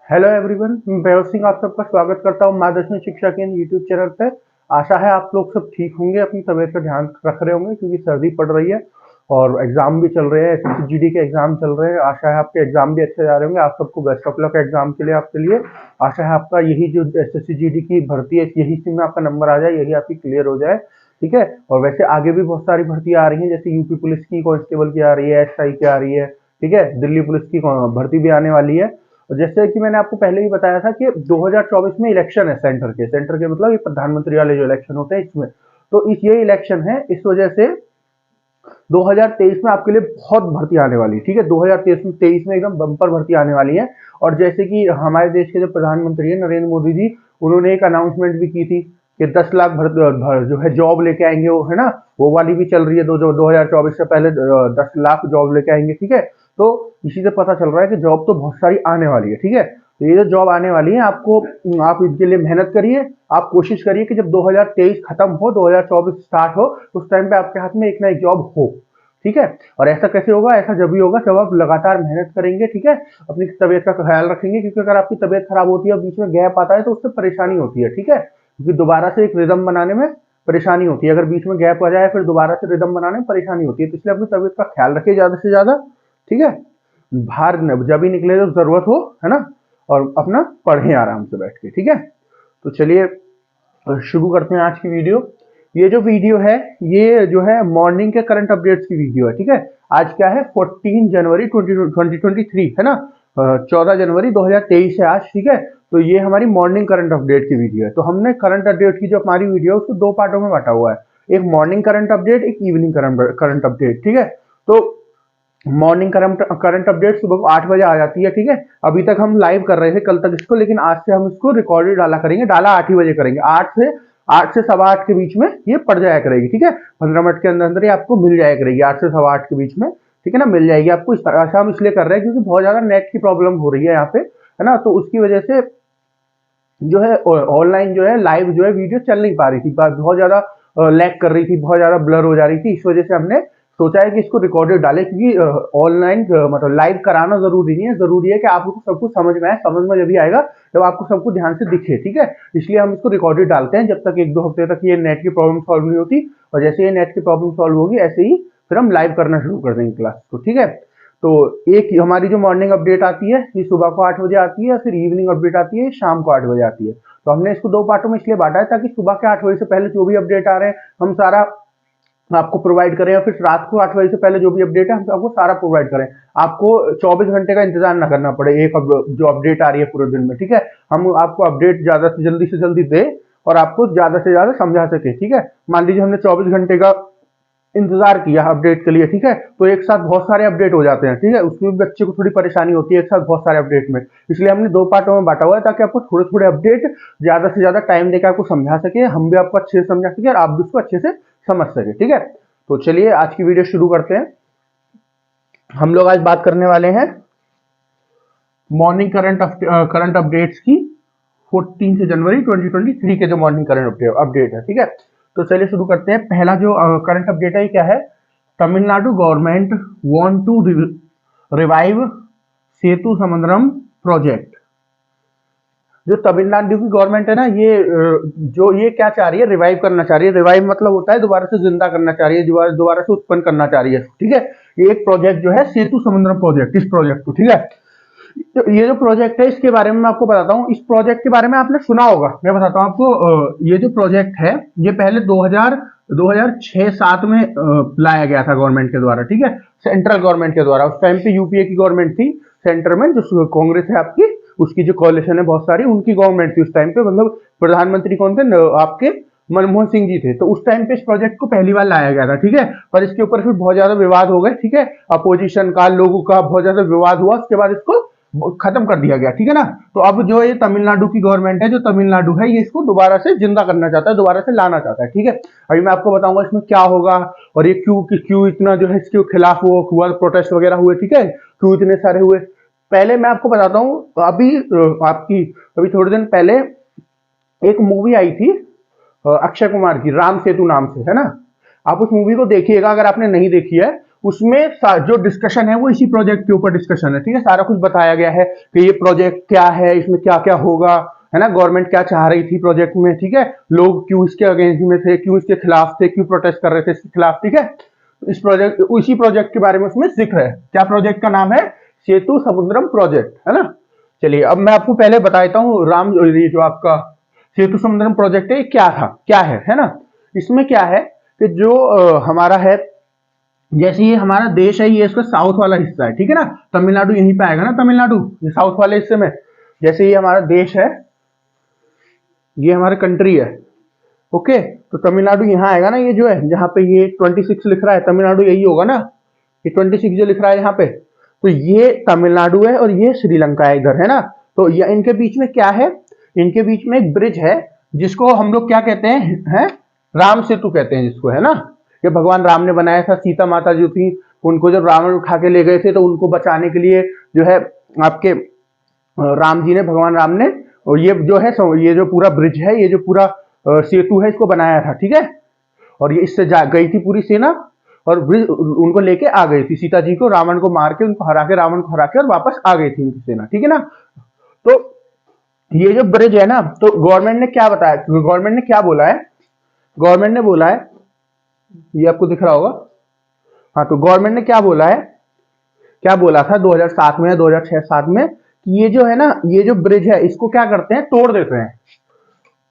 Hello everyone, मैं वैभव सिंह आप सबका स्वागत करता हूँ मार्गदर्शन शिक्षा केंद्र यूट्यूब चैनल पे। आशा है आप लोग सब ठीक होंगे, अपनी तबीयत का ध्यान रख रहे होंगे क्योंकि सर्दी पड़ रही है और एग्जाम भी चल रहे हैं। एसएससी जीडी के एग्जाम चल रहे हैं। आशा है आपके एग्जाम भी अच्छे जा रहे होंगे। आप सबको बेस्ट ऑफ लक एग्जाम के लिए। आपके लिए आशा है आपका यही जो एसएससी जीडी की भर्ती है यही इसी में आपका नंबर आ जाए, यही आपकी क्लियर हो जाए। ठीक है। और वैसे आगे भी बहुत सारी भर्तियां आ रही हैं, जैसे यूपी पुलिस की कांस्टेबल की आ रही है, एसआई की आ रही है। ठीक है। दिल्ली पुलिस की भर्ती भी आने वाली है। और जैसे कि मैंने आपको पहले ही बताया था कि 2024 में इलेक्शन है सेंटर के मतलब ये प्रधानमंत्री वाले जो इलेक्शन होते हैं इसमें। तो इस ये इलेक्शन है, इस वजह से 2023 में आपके लिए बहुत भर्ती आने वाली है। ठीक है। 2023 में एकदम बम्पर भर्ती आने वाली है। और जैसे कि हमारे देश के जो प्रधानमंत्री है नरेंद्र मोदी जी, उन्होंने एक अनाउंसमेंट भी की थी कि 10 लाख जो है जॉब लेके आएंगे, वो है ना, वो वाली भी चल रही है। जो 2024 से पहले 10 लाख जॉब लेके आएंगे। ठीक है। तो इसी से पता चल रहा है कि जॉब तो बहुत सारी आने वाली है। ठीक है। तो ये जो जॉब आने वाली है आपको, आप इनके लिए मेहनत करिए। आप कोशिश करिए कि जब 2023 खत्म हो 2024 स्टार्ट हो उस टाइम पे आपके हाथ में एक ना एक जॉब हो। ठीक है। और ऐसा कैसे होगा? ऐसा जब भी होगा जब आप लगातार मेहनत करेंगे। ठीक है। अपनी तबीयत का ख्याल रखेंगे, क्योंकि अगर आपकी तबीयत खराब होती है और बीच में गैप आता है तो उससे परेशानी होती है। ठीक है। क्योंकि दोबारा से एक रिदम बनाने में परेशानी होती है। अगर बीच में गैप आ जाए फिर दोबारा से रिदम बनाने में परेशानी होती है। तो इसलिए अपनी तबीयत का ख्याल रखिए ज्यादा से ज्यादा। ठीक है। बाहर जब भी निकले तो जरूरत हो, है ना, और अपना पढ़ें आराम से बैठ के। ठीक है। तो चलिए शुरू करते हैं आज की वीडियो। ये जो वीडियो है ये जो है मॉर्निंग के करंट अपडेट्स की वीडियो है। ठीक है। आज क्या है? 14 जनवरी 2023 है ना। 14 जनवरी 2023 है आज। ठीक है। तो ये हमारी मॉर्निंग करंट अपडेट की वीडियो है। तो हमने करंट अपडेट की जो हमारी वीडियो है उसको दो पार्टों में बांटा हुआ है। एक मॉर्निंग करंट अपडेट, एक इवनिंग करंट अपडेट। ठीक है। तो मॉर्निंग करंट अपडेट सुबह को 8 बजे आ जाती है। ठीक है। अभी तक हम लाइव कर रहे थे कल तक इसको, लेकिन आज से हम इसको रिकॉर्डेड डाला करेंगे। डाला 8 ही बजे करेंगे। 8 से सवा 8 के बीच में ये पड़ जाया करेगी। ठीक है। 15 मिनट के अंदर अंदर ये आपको मिल जाया करेगी 8 से सवा 8 के बीच में। ठीक है ना, मिल जाएगी आपको। इस तरह से हम इसलिए कर रहे हैं क्योंकि बहुत ज्यादा नेट की प्रॉब्लम हो रही है यहाँ पे, है ना। तो उसकी वजह से जो है ऑनलाइन जो है लाइव जो है वीडियो चल नहीं पा रही थी, बहुत ज्यादा लैग कर रही थी, बहुत ज्यादा ब्लर हो जा रही थी। इस वजह से हमने सोचा है कि इसको रिकॉर्डेड डाले, क्योंकि ऑनलाइन मतलब लाइव कराना जरूरी नहीं है। जरूरी है कि आपको सब कुछ समझ में आए। समझ में जब भी आएगा जब आपको सब कुछ ध्यान से दिखे। ठीक है। इसलिए हम इसको रिकॉर्डेड डालते हैं जब तक 1-2 हफ्ते तक ये नेट की प्रॉब्लम सॉल्व नहीं होती। और जैसे ये नेट की प्रॉब्लम सॉल्व होगी ऐसे ही फिर हम लाइव करना शुरू कर देंगे क्लास को। ठीक है। तो एक हमारी जो मॉर्निंग अपडेट आती है ये सुबह को 8 बजे आती है, फिर इवनिंग अपडेट आती है शाम को 8 बजे आती है। तो हमने इसको दो पार्टों में इसलिए बांटा है ताकि सुबह के 8 बजे से पहले जो भी अपडेट आ रहे हैं हम सारा आपको प्रोवाइड करें, या फिर रात को 8 बजे से पहले जो भी अपडेट है हम आपको सारा प्रोवाइड करें। आपको 24 घंटे का इंतजार ना करना पड़े एक जो अपडेट आ रही है पूरे दिन में। ठीक है। हम आपको अपडेट ज्यादा से जल्दी दे और आपको ज्यादा से ज्यादा समझा सके। ठीक है। मान लीजिए हमने 24 घंटे का इंतजार किया अपडेट के लिए। ठीक है। तो एक साथ बहुत सारे अपडेट हो जाते हैं। ठीक है। उसमें भी बच्चे को थोड़ी परेशानी होती है एक साथ बहुत सारे अपडेट में। इसलिए हमने दो पार्टों में बांटा हुआ है ताकि आपको थोड़े थोड़े अपडेट ज्यादा से ज्यादा टाइम देकर आपको समझा सके, हम भी आपको अच्छे से समझा सके और आप भी उसको अच्छे से समझ सके। ठीक है। तो चलिए आज की वीडियो शुरू करते हैं। हम लोग आज बात करने वाले हैं मॉर्निंग करंट अपडेट्स की 14 जनवरी 2023 के जो मॉर्निंग करंट अपडेट है। ठीक है। तो चलिए शुरू करते हैं। पहला जो करंट अपडेट है क्या है? Tamil Nadu government want to revive Sethusamudram project. जो तमिलनाडु की गवर्नमेंट है ना, ये क्या चाह रही है? रिवाइव करना चाह रही है। रिवाइव मतलब होता है दोबारा से जिंदा करना चाह रही है, दोबारा से उत्पन्न करना चाह रही है। ठीक है। ये एक प्रोजेक्ट जो है सेतु समुद्रम प्रोजेक्ट, इस प्रोजेक्ट को। ठीक है। तो ये जो प्रोजेक्ट है इसके बारे में मैं आपको बताता हूँ। इस प्रोजेक्ट के बारे में आपने सुना होगा, मैं बताता हूँ आपको। ये जो प्रोजेक्ट है ये पहले 2006-7 में लाया गया था गवर्नमेंट के द्वारा। ठीक है। सेंट्रल गवर्नमेंट के द्वारा। उस टाइम पे यूपीए की गवर्नमेंट थी सेंटर में, जो कांग्रेस है आपकी, उसकी जो कॉलिशन है बहुत सारी, उनकी गवर्नमेंट थी उस टाइम पे। मतलब प्रधानमंत्री कौन थे? आपके मनमोहन सिंह जी थे। तो उस टाइम पे इस प्रोजेक्ट को पहली बार लाया गया था। ठीक है। पर इसके ऊपर फिर बहुत ज्यादा विवाद हो गए। ठीक है। अपोजिशन का, लोगों का बहुत ज्यादा विवाद हुआ, उसके बाद इसको खत्म कर दिया गया। ठीक है ना। तो अब जो ये तमिलनाडु की गवर्नमेंट है, जो तमिलनाडु है, ये इसको दोबारा से जिंदा करना चाहता है, दोबारा से लाना चाहता है। ठीक है। अभी मैं आपको बताऊंगा इसमें क्या होगा और ये क्यों इतना जो है इसके खिलाफ हुआ, प्रोटेस्ट वगैरह हुए। ठीक है। क्यों इतने सारे हुए, पहले मैं आपको बताता हूँ। अभी थोड़े दिन पहले एक मूवी आई थी अक्षय कुमार की, राम सेतु नाम से, है ना। आप उस मूवी को देखिएगा अगर आपने नहीं देखी है। उसमें जो डिस्कशन है वो इसी प्रोजेक्ट के ऊपर डिस्कशन है, ठीक है। सारा कुछ बताया गया है कि ये प्रोजेक्ट क्या है, इसमें क्या क्या होगा, है ना, गवर्नमेंट क्या चाह रही थी प्रोजेक्ट में, ठीक है, लोग क्यों इसके अगेंस्ट में थे, क्यों इसके खिलाफ थे, क्यों प्रोटेस्ट कर रहे थे इसके खिलाफ, ठीक है। इस प्रोजेक्ट, इसी प्रोजेक्ट के बारे में उसमें जिक्र है। क्या प्रोजेक्ट का नाम है? सेतु समुद्रम प्रोजेक्ट, है ना। चलिए अब मैं आपको पहले बता देता हूँ ये जो आपका सेतु समुद्रम प्रोजेक्ट है, क्या था, क्या है ना। इसमें क्या है कि जो हमारा है, जैसे ये हमारा देश है, ये इसका साउथ वाला हिस्सा है, ठीक है ना, तमिलनाडु यहीं पे आएगा ना, तमिलनाडु ये साउथ वाले हिस्से में। जैसे ये हमारा देश है, ये हमारी कंट्री है, ओके, तो तमिलनाडु यहाँ आएगा ना, ये जो है जहाँ पे ये 26 लिख रहा है, तमिलनाडु यही होगा ना, ये 26 जो लिख रहा है यहाँ पे, तो ये तमिलनाडु है और ये श्रीलंका है इधर, है ना। तो ये इनके बीच में क्या है, इनके बीच में एक ब्रिज है जिसको हम लोग क्या कहते हैं, राम सेतु कहते हैं जिसको, है ना। ये भगवान राम ने बनाया था, सीता माता जो थी उनको जब रावण उठा के ले गए थे तो उनको बचाने के लिए जो है आपके राम जी ने, भगवान राम ने, और ये जो है ये जो पूरा ब्रिज है, ये जो पूरा सेतु है, इसको बनाया था, ठीक है। और ये इससे गई थी पूरी सेना और ब्रिज उनको लेके आ गई थी, सीता जी को रावण को मार के, उनको हरा के, रावण को हरा के, और वापस आ गई थी उनकी सेना, ठीक है ना। तो ये जो ब्रिज है ना, तो गवर्नमेंट ने क्या बताया, गवर्नमेंट ने क्या बोला है, गवर्नमेंट ने बोला है, ये आपको दिख रहा होगा, हाँ, तो गवर्नमेंट ने क्या बोला है, क्या बोला था 2007 में, 2006-7 में, कि ये जो है ना, ये जो ब्रिज है इसको क्या करते हैं, तोड़ देते हैं।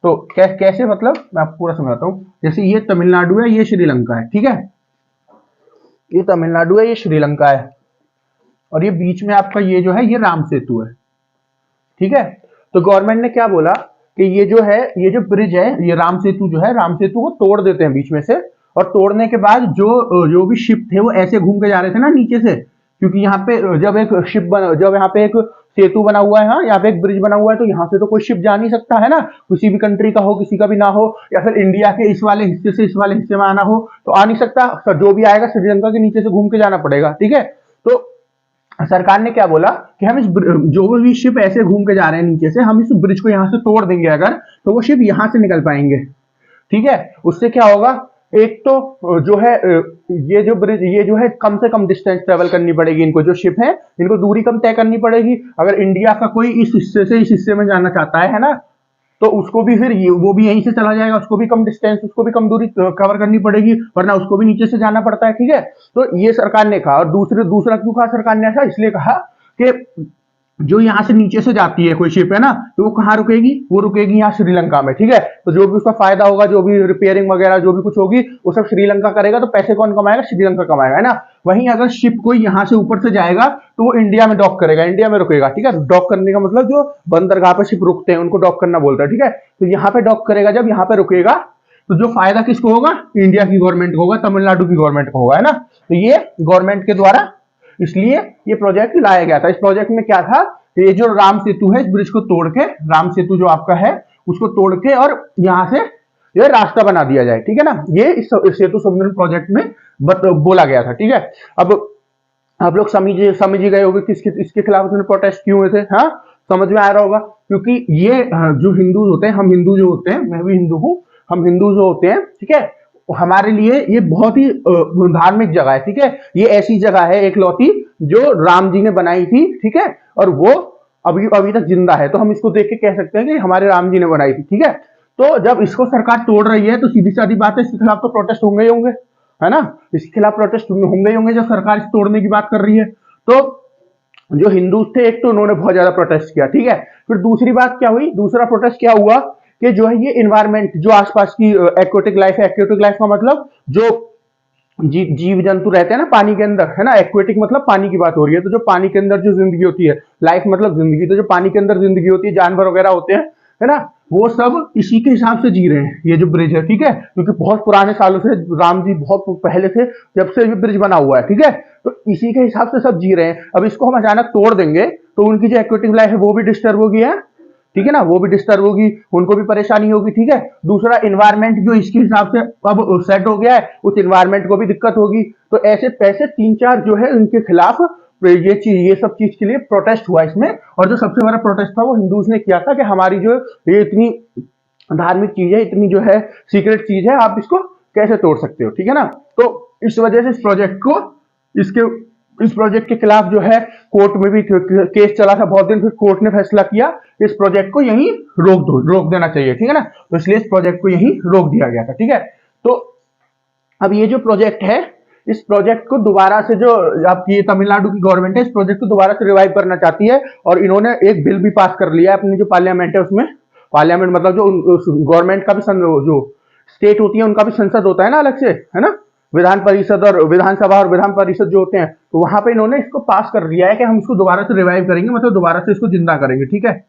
तो कैसे, मतलब मैं आपको पूरा समझाता हूँ। जैसे ये तमिलनाडु है, ये श्रीलंका है, ठीक है, ये तमिलनाडु है, ये श्रीलंका है, और ये बीच में आपका ये जो है ये राम सेतु है, ठीक है। तो गवर्नमेंट ने क्या बोला कि ये जो है, ये जो ब्रिज है, ये राम सेतु जो है, राम सेतु को तोड़ देते हैं बीच में से, और तोड़ने के बाद जो भी शिप थे वो ऐसे घूम के जा रहे थे ना नीचे से, क्योंकि यहाँ पे जब एक शिप जब यहाँ पे एक सेतु बना हुआ है, हाँ, यहाँ पे एक ब्रिज बना हुआ है, तो यहाँ से तो कोई शिप जा नहीं सकता, है ना, किसी भी कंट्री का हो, किसी का भी ना हो, या फिर इंडिया के इस वाले हिस्से से इस वाले हिस्से में आना हो तो आ नहीं सकता, जो भी आएगा श्रीलंका के नीचे से घूम के जाना पड़ेगा, ठीक है। तो सरकार ने क्या बोला कि हम इस जो भी शिप ऐसे घूम के जा रहे हैं नीचे से, हम इस ब्रिज को यहाँ से तोड़ देंगे अगर, तो वो शिप यहाँ से निकल पाएंगे, ठीक है। उससे क्या होगा, एक तो जो है ये जो ब्रिज, ये जो है कम से कम डिस्टेंस ट्रेवल करनी पड़ेगी इनको, जो शिप है इनको दूरी कम तय करनी पड़ेगी। अगर इंडिया का कोई इस हिस्से से इस हिस्से में जाना चाहता है ना, तो उसको भी फिर वो भी यहीं से चला जाएगा, उसको भी कम डिस्टेंस, उसको भी कम दूरी कवर करनी पड़ेगी, वरना उसको भी नीचे से जाना पड़ता है, ठीक है। तो ये सरकार ने कहा। और दूसरा क्यों कहा सरकार ने ऐसा, इसलिए कहा कि जो यहाँ से नीचे से जाती है कोई शिप, है ना, तो वो कहाँ रुकेगी, वो रुकेगी यहाँ श्रीलंका में, ठीक है। तो जो भी उसका फायदा होगा, जो भी रिपेयरिंग वगैरह जो भी कुछ होगी, वो सब श्रीलंका करेगा, तो पैसे कौन कमाएगा, श्रीलंका कमाएगा, है ना। वहीं अगर शिप कोई यहाँ से ऊपर से जाएगा तो वो इंडिया में डॉक करेगा, इंडिया में रुकेगा, ठीक है। डॉक करने का मतलब जो बंदरगाह पे शिप रुकते हैं उनको डॉक करना बोलता है, ठीक है। तो यहाँ पे डॉक करेगा, जब यहाँ पे रुकेगा तो जो फायदा किसको होगा, इंडिया की गवर्नमेंट को होगा, तमिलनाडु की गवर्नमेंट को होगा, है ना। तो ये गवर्नमेंट के द्वारा इसलिए ये प्रोजेक्ट लाया गया था। इस प्रोजेक्ट में क्या था, ये जो राम सेतु है, इस ब्रिज को तोड़ के, राम सेतु जो आपका है उसको तोड़ के, और यहां से ये रास्ता बना दिया जाए, ठीक है ना। ये इस सेतु समुद्रम प्रोजेक्ट में बोला गया था, ठीक है। अब आप लोग समझ ही गए होंगे किसके इसके खिलाफ उसने प्रोटेस्ट क्यों हुए थे, हाँ, समझ में आ रहा होगा। क्योंकि ये जो हिंदू होते हैं, हम हिंदू जो होते हैं, मैं भी हिंदू हूं, हम हिंदू जो होते हैं, ठीक है, हमारे लिए ये बहुत ही धार्मिक जगह है, ठीक है। ये ऐसी जगह है एक लौती जो राम जी ने बनाई थी, ठीक है, और वो अभी तक जिंदा है, तो हम इसको देख के कह सकते हैं कि हमारे राम जी ने बनाई थी, ठीक है। तो जब इसको सरकार तोड़ रही है तो सीधी सादी बात है, इसके खिलाफ तो प्रोटेस्ट होंगे ही होंगे, है ना। इसके खिलाफ प्रोटेस्ट होंगे ही होंगे जब सरकार इसे तोड़ने की बात कर रही है। तो जो हिंदू थे, एक तो उन्होंने बहुत ज्यादा प्रोटेस्ट किया, ठीक है। फिर दूसरी बात क्या हुई, दूसरा प्रोटेस्ट क्या हुआ कि जो है ये इन्वायरमेंट, जो आसपास की एक्वेटिक लाइफ है, एक्वेटिक लाइफ का मतलब जो जीव जंतु रहते हैं ना पानी के अंदर, है ना। एक्वेटिक मतलब पानी की बात हो रही है, तो जो पानी के अंदर जो जिंदगी होती है, लाइफ मतलब जिंदगी, तो जो पानी के अंदर जिंदगी होती है, जानवर वगैरह होते हैं, है ना, वो सब इसी के हिसाब से जी रहे हैं। ये जो ब्रिज है, ठीक है, क्योंकि बहुत पुराने सालों से, राम जी बहुत पहले से जब से ये ब्रिज बना हुआ है, ठीक है, तो इसी के हिसाब से सब जी रहे हैं। अब इसको हम अचानक तोड़ देंगे तो उनकी जो एक्वेटिक लाइफ है वो भी डिस्टर्ब होगी, है, ठीक है ना, वो भी डिस्टर्ब होगी, उनको भी परेशानी होगी, ठीक है। दूसरा इन्वायरमेंट जो इसके हिसाब से अब सेट हो गया है, उस इन्वायरमेंट को भी दिक्कत होगी। तो ऐसे पैसे 3-4 जो है उनके खिलाफ ये सब चीज के लिए प्रोटेस्ट हुआ इसमें। और जो सबसे बड़ा प्रोटेस्ट था वो हिंदूज ने किया था कि हमारी जो ये इतनी धार्मिक चीज है, इतनी जो है सीक्रेट चीज है, आप इसको कैसे तोड़ सकते हो, ठीक है ना। तो इस वजह से इस प्रोजेक्ट को इसके इस प्रोजेक्ट के खिलाफ जो है कोर्ट में भी केस चला था बहुत दिन, फिर कोर्ट ने फैसला किया इस प्रोजेक्ट को यहीं रोक देना चाहिए, ठीक है ना। तो इसलिए इस प्रोजेक्ट को यहीं रोक दिया गया था, ठीक है। तो अब ये जो प्रोजेक्ट है, इस प्रोजेक्ट को दोबारा से जो आपकी तमिलनाडु की गवर्नमेंट है, इस प्रोजेक्ट को दोबारा से रिवाइव करना चाहती है, और इन्होंने एक बिल भी पास कर लिया है अपनी जो पार्लियामेंट है उसमें। पार्लियामेंट मतलब जो गवर्नमेंट का भी जो स्टेट होती है उनका भी संसद होता है ना अलग से, है ना, विधान परिषद और विधानसभा और विधान परिषद जो होते हैं, तो वहां पे इन्होंने इसको पास कर लिया है कि हम इसको दोबारा से रिवाइव करेंगे, मतलब दोबारा से इसको जिंदा करेंगे, ठीक है।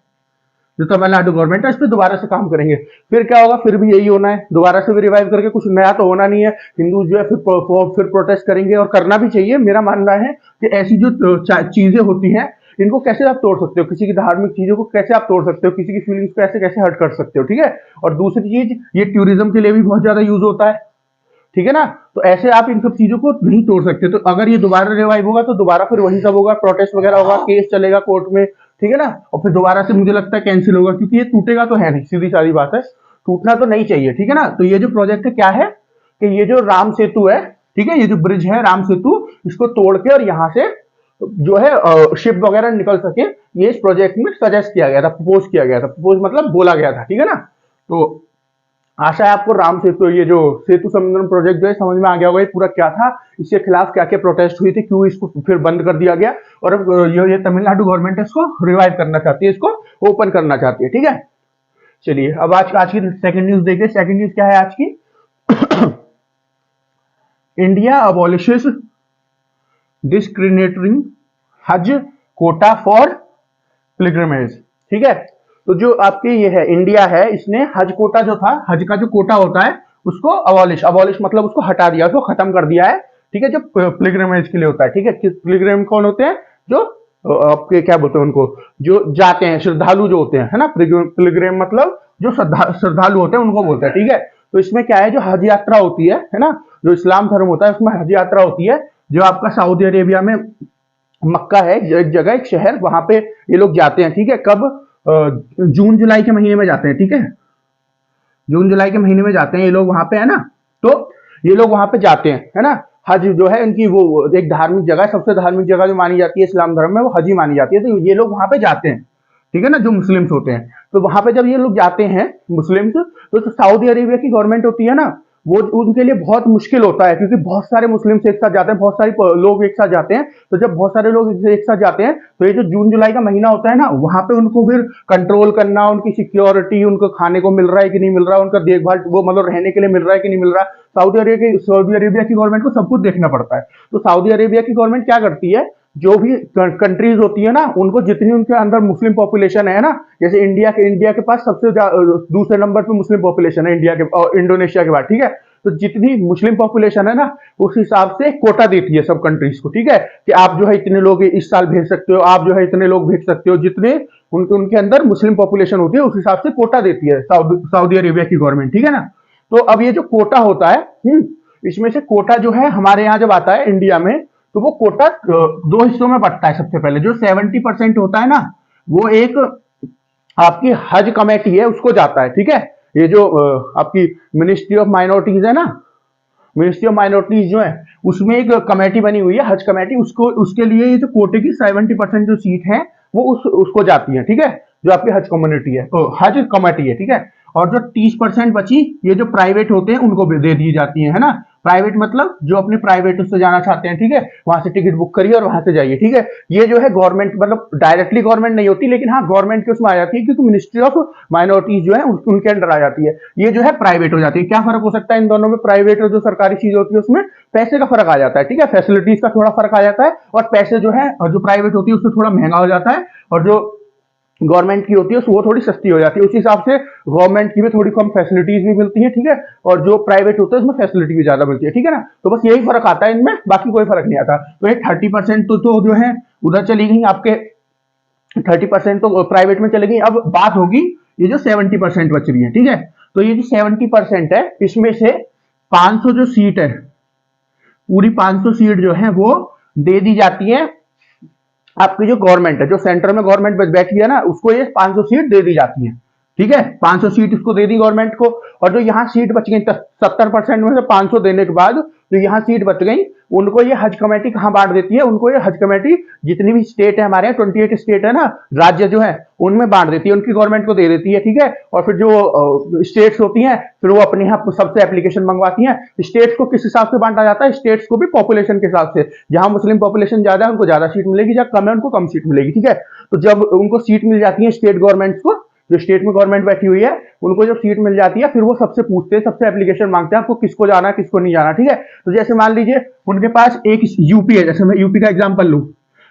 जो तमिलनाडु गवर्नमेंट है इस पर दोबारा से काम करेंगे। फिर क्या होगा, फिर भी यही होना है, दोबारा से भी रिवाइव करके, कुछ नया तो होना नहीं है। हिंदू जो है फिर प्रोटेस्ट करेंगे, और करना भी चाहिए। मेरा मानना है कि ऐसी जो चीजें होती हैं इनको कैसे आप तोड़ सकते हो, किसी की धार्मिक चीजों को कैसे आप तोड़ सकते हो, किसी की फीलिंग्स को ऐसे कैसे हर्ट कर सकते हो, ठीक है। और दूसरी चीज, ये टूरिज्म के लिए भी बहुत ज्यादा यूज होता है, ठीक है ना। तो ऐसे आप इन सब चीजों को नहीं तोड़ सकते। तो अगर ये दोबारा रिवाइव होगा तो दोबारा फिर वही सब होगा, प्रोटेस्ट वगैरह होगा, केस चलेगा कोर्ट में, ठीक है ना। और फिर दोबारा से मुझे लगता है कैंसिल होगा, क्योंकि ये टूटेगा तो है नहीं, सीधी सारी बात है, टूटना तो नहीं चाहिए, ठीक है ना। तो ये जो प्रोजेक्ट है क्या है कि ये जो राम सेतु है, ठीक है, ये जो ब्रिज है राम सेतु, इसको तोड़ के और यहाँ से जो है शिप वगैरह निकल सके, ये इस प्रोजेक्ट में सजेस्ट किया गया था, प्रपोज किया गया था। प्रपोज मतलब बोला गया था, ठीक है ना। तो आशा है आपको राम सेतु, ये जो सेतु संबंधन प्रोजेक्ट जो है समझ में आ गया होगा, ये पूरा क्या था, इसके खिलाफ क्या क्या प्रोटेस्ट हुई थी, क्यों इसको फिर बंद कर दिया गया, और अब ये तमिलनाडु गवर्नमेंट इसको रिवाइव करना चाहती है, इसको ओपन करना चाहती है, ठीक है। चलिए अब आज की सेकंड न्यूज देखिए। सेकंड न्यूज क्या है आज की? इंडिया अबॉलिशेस डिस्क्रिमिनेटिंग हज कोटा फॉर पिलग्रिमेज, ठीक है। तो जो आपके ये है इंडिया है, इसने हज कोटा जो था, हज का जो कोटा होता है उसको अबॉलिश मतलब उसको हटा दिया, उसको खत्म कर दिया है, ठीक है, जो पिलग्रिमेज के लिए होता है, ठीक है। पिलग्रिम कौन होते हैं? जो आपके क्या बोलते हैं उनको, जो जाते हैं, श्रद्धालु जो होते हैं, है ना। पिलग्रिम मतलब जो श्रद्धालु होते हैं उनको बोलते हैं, ठीक है। तो इसमें क्या है, जो हज यात्रा होती है ना, जो इस्लाम धर्म होता है उसमें हज यात्रा होती है, जो आपका सऊदी अरेबिया में मक्का है एक जगह, एक शहर, वहां पे ये लोग जाते हैं, ठीक है। कब? जून जुलाई के महीने में जाते हैं, ठीक है, जून जुलाई के महीने में जाते हैं ये लोग वहां पे, है ना। तो ये लोग वहां पे जाते हैं, है ना। हज जो है इनकी वो एक धार्मिक जगह, सबसे धार्मिक जगह जो मानी जाती है इस्लाम धर्म में, वो हज ही मानी जाती है। तो ये लोग वहां पे जाते हैं, ठीक है ना, जो मुस्लिम्स होते हैं। तो वहां पे जब ये लोग जाते हैं मुस्लिम्स, तो सऊदी अरेबिया की गवर्नमेंट होती है ना, वो उनके लिए बहुत मुश्किल होता है, क्योंकि बहुत सारे मुस्लिम्स एक साथ जाते हैं, बहुत सारे लोग एक साथ जाते हैं। तो जब बहुत सारे लोग एक साथ जाते हैं, तो ये जो जून जुलाई का महीना होता है ना, वहां पे उनको फिर कंट्रोल करना, उनकी सिक्योरिटी, उनको खाने को मिल रहा है कि नहीं मिल रहा, उनका देखभाल वो मतलब रहने के लिए मिल रहा है कि नहीं मिल रहा, सऊदी अरेबिया की गवर्नमेंट को सब कुछ देखना पड़ता है। तो सऊदी अरेबिया की गवर्नमेंट क्या करती है, जो भी कंट्रीज होती है ना, उनको जितनी उनके अंदर मुस्लिम पॉपुलेशन है ना, जैसे इंडिया के पास सबसे दूसरे नंबर पे मुस्लिम पॉपुलेशन है इंडिया के और इंडोनेशिया के बाद, ठीक है। तो जितनी मुस्लिम पॉपुलेशन है ना, उस हिसाब से कोटा देती है सब कंट्रीज को, ठीक है, कि आप जो है इतने लोग इस साल भेज सकते हो, आप जो है इतने लोग भेज सकते हो, जितने उनके अंदर मुस्लिम पॉपुलेशन होती है उस हिसाब से कोटा देती है सऊदी अरेबिया की गवर्नमेंट, ठीक है ना। तो अब ये जो कोटा होता है, इसमें से कोटा जो है हमारे यहाँ जब आता है इंडिया में, तो वो कोटा दो हिस्सों में बंटता है। सबसे पहले जो 70% होता है ना, वो एक आपकी हज कमेटी है उसको जाता है, ठीक है। ये जो आपकी मिनिस्ट्री ऑफ माइनॉरिटीज है ना, मिनिस्ट्री ऑफ माइनॉरिटीज जो है उसमें एक कमेटी बनी हुई है, हज कमेटी, उसको उसके लिए ये जो कोटे की 70% जो सीट है वो उसको जाती है, ठीक है, जो आपकी हज कम्युनिटी है, तो हज कमेटी है, ठीक है। और जो 30% बची, ये जो प्राइवेट होते हैं उनको दे दी जाती है ना। प्राइवेट मतलब जो अपने प्राइवेट उससे जाना चाहते हैं, ठीक है, वहां से टिकट बुक करिए और वहां से जाइए, ठीक है। ये जो है गवर्नमेंट मतलब डायरेक्टली गवर्नमेंट नहीं होती, लेकिन हाँ गवर्नमेंट के उसमें आ जाती है, क्योंकि मिनिस्ट्री ऑफ माइनॉरिटीज जो है उनके अंडर आ जाती है। ये जो है प्राइवेट हो जाती है। क्या फर्क हो सकता है इन दोनों में? प्राइवेट और जो सरकारी चीज होती है उसमें पैसे का फर्क आ जाता है, ठीक है, फैसिलिटीज का थोड़ा फर्क आ जाता है, और पैसे जो है और जो प्राइवेट होती है उससे थोड़ा महंगा हो जाता है, और जो गवर्नमेंट की होती है वो थोड़ी सस्ती हो जाती है। उस हिसाब से गवर्नमेंट की में थोड़ी कम फैसिलिटीज भी मिलती है, ठीक है, और जो प्राइवेट होता है उसमें फैसिलिटी भी ज्यादा मिलती है, ठीक है ना। तो बस यही फर्क आता है इनमें, बाकी कोई फर्क नहीं आता। तो ये 30% तो जो है उधर चली गई आपके, 30% तो प्राइवेट में चली गई। अब बात होगी ये जो 70% बच रही है, ठीक है। तो ये जो 70% है, इसमें से 500 जो सीट है, पूरी 500 सीट जो है वो दे दी जाती है आपकी जो गवर्नमेंट है, जो सेंटर में गवर्नमेंट बैठी है ना, उसको ये 500 सीट दे दी जाती है, ठीक है, 500 सीट इसको दे दी गवर्नमेंट को। और जो यहाँ सीट बच गई 70% में से 500 देने के बाद जो यहाँ सीट बच गई, उनको ये हज कमेटी कहाँ बांट देती है, उनको ये हज कमेटी जितनी भी स्टेट है हमारे यहाँ 28 स्टेट है ना, राज्य जो है उनमें बांट देती है, उनकी गवर्नमेंट को दे देती है। ठीक है, और फिर जो स्टेट्स होती हैं फिर वो अपने यहाँ सबसे एप्लीकेशन मंगवाती हैं। स्टेट्स को किस हिसाब से बांटा जाता है, स्टेट्स को भी पॉपुलेशन के हिसाब से, जहां मुस्लिम पॉपुलेशन ज्यादा है उनको ज्यादा सीट मिलेगी, जहां कम है उनको कम सीट मिलेगी। ठीक है, तो जब उनको सीट मिल जाती है स्टेट गवर्नमेंट को, जो स्टेट में गवर्नमेंट बैठी हुई है उनको जब सीट मिल जाती है फिर वो सबसे पूछते हैं, सबसे एप्लीकेशन मांगते हैं आपको किसको जाना है किसको नहीं जाना। ठीक है, तो जैसे मान लीजिए उनके पास एक यूपी है, जैसे मैं यूपी का एग्जांपल लूं,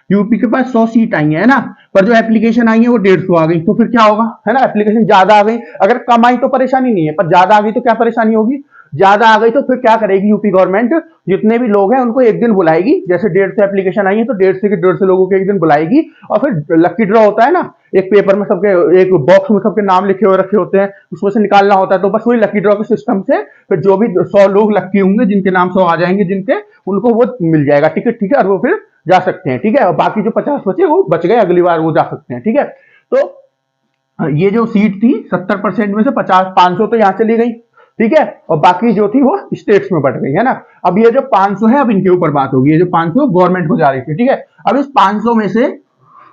यूपी के पास 100 सीट आई है ना, पर जो एप्लीकेशन आई है वो 150 आ गई, तो फिर क्या होगा, है ना, एप्लीकेशन ज्यादा आ गई। अगर कम आई तो परेशानी नहीं है, पर ज्यादा आ गई तो क्या परेशानी होगी, ज्यादा आ गई तो फिर क्या करेगी यूपी गवर्नमेंट, जितने भी लोग हैं उनको एक दिन बुलाएगी, जैसे 150 एप्लीकेशन आई है तो 150 के 150 लोगों को एक दिन बुलाएगी, और फिर लकी ड्रॉ होता है ना, एक पेपर में सबके, एक बॉक्स में सबके नाम लिखे हुए रखे होते हैं, उसमें से निकालना होता है, तो बस वही लकी ड्रॉ के सिस्टम से फिर जो भी 100 लोग लकी होंगे जिनके नाम 100 आ जाएंगे जिनके, उनको वो मिल जाएगा टिकट। ठीक है, और वो फिर जा सकते हैं। ठीक है, और बाकी जो 50 बचे वो बच गए, अगली बार वो जा सकते हैं। ठीक है, तो ये जो सीट थी 70% में से 500 तो यहाँ चली गई। ठीक है, और बाकी जो थी वो स्टेट्स में बढ़ गई, है ना। अब ये जो 500 है, अब इनके ऊपर बात होगी, ये जो 500 गवर्नमेंट को जा रही थी। ठीक है, अब इस 500 में से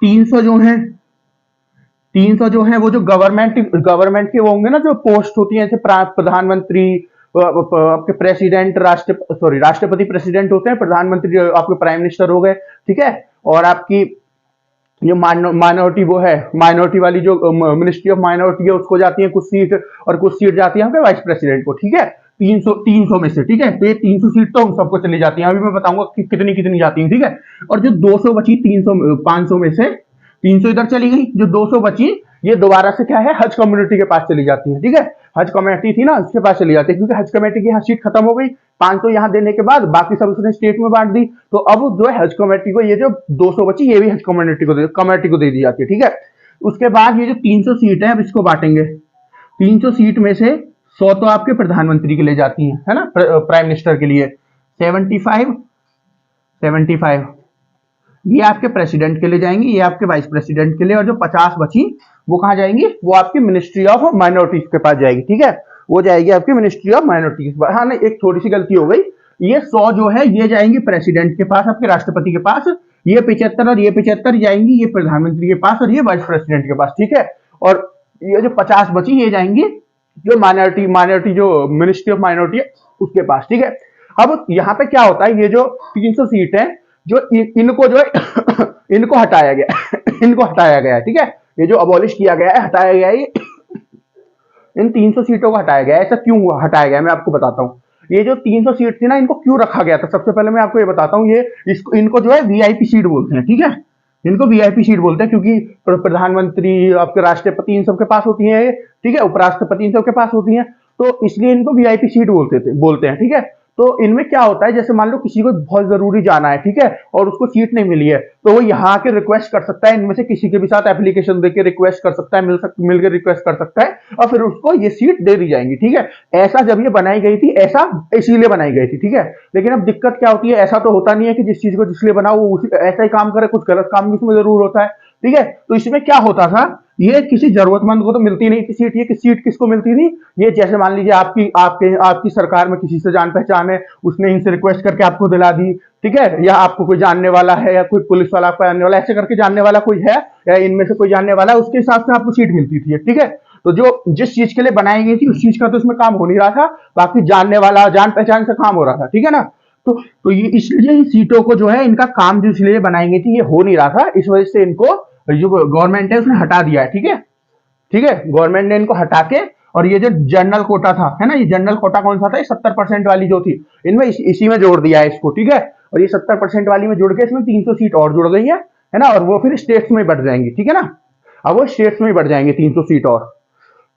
300 जो है, 300 जो है वो जो गवर्नमेंट के वो होंगे ना, जो पोस्ट होती है, जैसे प्रधानमंत्री, आपके प्रेसिडेंट, राष्ट्रपति प्रेसिडेंट होते हैं, प्रधानमंत्री आपके प्राइम मिनिस्टर हो गए। ठीक है, और आपकी जो माइनॉरिटी वो है, माइनॉरिटी वाली जो मिनिस्ट्री ऑफ माइनॉरिटी है उसको जाती है कुछ सीट, और कुछ सीट जाती है वाइस प्रेसिडेंट को। ठीक है, 300 में से। ठीक है, तो ये 300 सीट तो हम सबको चली जाती है, अभी मैं बताऊंगा कि कितनी कितनी जाती है। ठीक है, और जो 200 बची 500 में से 300 इधर चली गई, जो 200 बची ये दोबारा से क्या है, हज कम्युनिटी के पास चली जाती है। ठीक है, हज कमेटी थी ना उसके पास चली जाती है, क्योंकि हज कमेटी की यहाँ सीट खत्म हो गई, 500 यहाँ देने के बाद बाकी सब उसने स्टेट में बांट दी, तो अब जो है हज कमेटी को ये जो 200 बची ये भी हज कम्युनिटी को दे दी जाती है। ठीक है, उसके बाद ये जो 300 सीट है अब इसको बांटेंगे, 300 सीट में से 100 तो आपके प्रधानमंत्री के लिए जाती है ना, प्राइम मिनिस्टर के लिए, 75 ये आपके प्रेसिडेंट के लिए जाएंगी, ये आपके वाइस प्रेसिडेंट के लिए, और जो 50 बची वो कहां जाएंगी, वो आपकी मिनिस्ट्री ऑफ माइनॉरिटीज के पास जाएगी। ठीक है, वो जाएगी आपकी मिनिस्ट्री ऑफ माइनॉरिटीज। हाँ नहीं, एक थोड़ी सी गलती हो गई, ये 100 जो है ये जाएंगी प्रेसिडेंट के पास, आपके राष्ट्रपति के पास, ये 75 और ये 75 जाएंगी ये प्रधानमंत्री के पास और ये वाइस प्रेसिडेंट के पास। ठीक है, और ये जो 50 बची ये जाएंगी जो माइनॉरिटी जो मिनिस्ट्री ऑफ माइनॉरिटी है उसके पास। ठीक है, अब यहाँ पे क्या होता है, ये जो 300 सीट है जो इनको जो है इनको हटाया गया इनको हटाया गया है। ठीक है, ये जो अबॉलिश किया गया है, हटाया गया है, इन 300 सीटों को हटाया गया है। ऐसा क्यों हुआ, हटाया गया मैं आपको बताता हूँ। ये जो 300 सीट थी ना, इनको क्यों रखा गया था, सबसे पहले मैं आपको ये बताता हूँ। ये इनको जो है वीआईपी सीट बोलते हैं। ठीक है, इनको वीआईपी सीट बोलते हैं क्योंकि प्रधानमंत्री, आपके राष्ट्रपति इन सबके पास होती है। ठीक है, उपराष्ट्रपति इन सबके पास होती है, तो इसलिए इनको वीआईपी सीट बोलते हैं। ठीक है, तो इनमें क्या होता है, जैसे मान लो किसी को बहुत जरूरी जाना है, ठीक है, और उसको सीट नहीं मिली है, तो वो यहाँ आके रिक्वेस्ट कर सकता है, इनमें से किसी के भी साथ एप्लीकेशन देके रिक्वेस्ट कर सकता है, मिलकर रिक्वेस्ट कर सकता है, और फिर उसको ये सीट दे दी जाएंगी। ठीक है, ऐसा जब ये बनाई गई थी, ऐसा इसीलिए बनाई गई थी। ठीक है, लेकिन अब दिक्कत क्या होती है, ऐसा तो होता नहीं है कि जिस चीज को जिसलिए बनाओ वो ऐसा ही काम करे, कुछ गलत काम भी उसमें जरूर होता है। ठीक है, तो इसमें क्या होता था, ये किसी जरूरतमंद को तो मिलती नहीं थी सीट, ये सीट किसको मिलती थी, ये जैसे मान लीजिए आपकी सरकार में किसी से जान पहचान है, उसने इनसे रिक्वेस्ट करके आपको दिला दी। ठीक है, या आपको कोई जानने वाला है, या कोई पुलिस वाला आपका जानने वाला, ऐसे करके जानने वाला कोई है, या इनमें से कोई जानने वाला है, उसके हिसाब से आपको सीट मिलती थी। ठीक है, तो जो जिस चीज के लिए बनाई गई थी उस चीज का तो इसमें काम हो नहीं रहा था, बाकी जानने वाला, जान पहचान से काम हो रहा था। ठीक है ना, तो ये इसलिए सीटों को जो है, इनका काम जो इसलिए बनाई गई थी ये हो नहीं रहा था, इस वजह से इनको जो गवर्नमेंट है उसने हटा दिया है। ठीक है, ठीक है, गवर्नमेंट ने इनको हटा के, और ये जो जनरल कोटा था, है ना, ये जनरल कोटा कौन सा था, 70% वाली जो थी, इनमें इसी में जोड़ दिया है इसको। ठीक है, और ये 70% वाली में जुड़ के इसमें 300 सीट और जुड़ गई है ना, और वो फिर स्टेट्स में बढ़ जाएंगी। ठीक है ना, अब वो स्टेट्स में बढ़ जाएंगे 300 सीट और।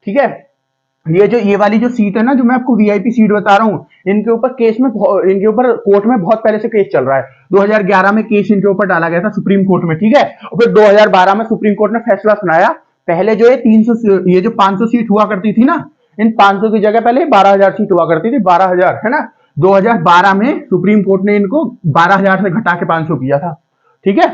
ठीक है, ये वाली जो सीट है ना, जो मैं आपको वीआईपी सीट बता रहा हूँ, इनके ऊपर इनके ऊपर कोर्ट में बहुत पहले से केस चल रहा है। 2011 में केस इनके ऊपर डाला गया था सुप्रीम कोर्ट में। ठीक है, और फिर 2012 में सुप्रीम कोर्ट ने फैसला सुनाया, पहले जो है 300, ये जो 500 सीट हुआ करती थी ना, इन 500 की जगह पहले 12,000 सीट हुआ करती थी, 12,000, है ना। 2012 में सुप्रीम कोर्ट ने इनको 12,000 से घटा के 500 किया था। ठीक है,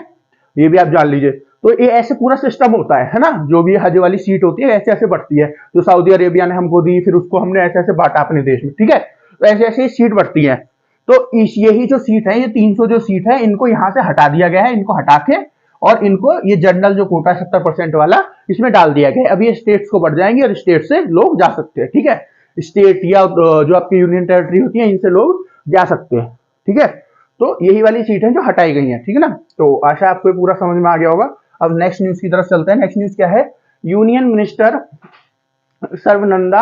ये भी आप जान लीजिए। तो ये ऐसे पूरा सिस्टम होता है ना, जो भी हज वाली सीट होती है ऐसे ऐसे बढ़ती है, जो सऊदी अरेबिया ने हमको दी, फिर उसको हमने ऐसे ऐसे बांटा अपने देश में, ठीक है। तो ऐसे ऐसे सीट बढ़ती है। तो यही जो सीट है, ये 300 जो सीट है, इनको यहाँ से हटा दिया गया है, इनको हटा के और इनको ये जनरल जो कोटा 70% वाला इसमें डाल दिया गया है। अब ये स्टेट्स को बढ़ जाएंगे और स्टेट से लोग जा सकते हैं, ठीक है। स्टेट या जो आपकी यूनियन टेरिटरी होती है इनसे लोग जा सकते हैं, ठीक है। तो यही वाली सीट है जो हटाई गई है, ठीक है ना। तो आशा आपको पूरा समझ में आ गया होगा। अब नेक्स्ट न्यूज की तरफ चलते हैं। नेक्स्ट न्यूज क्या है? Union minister Sarbananda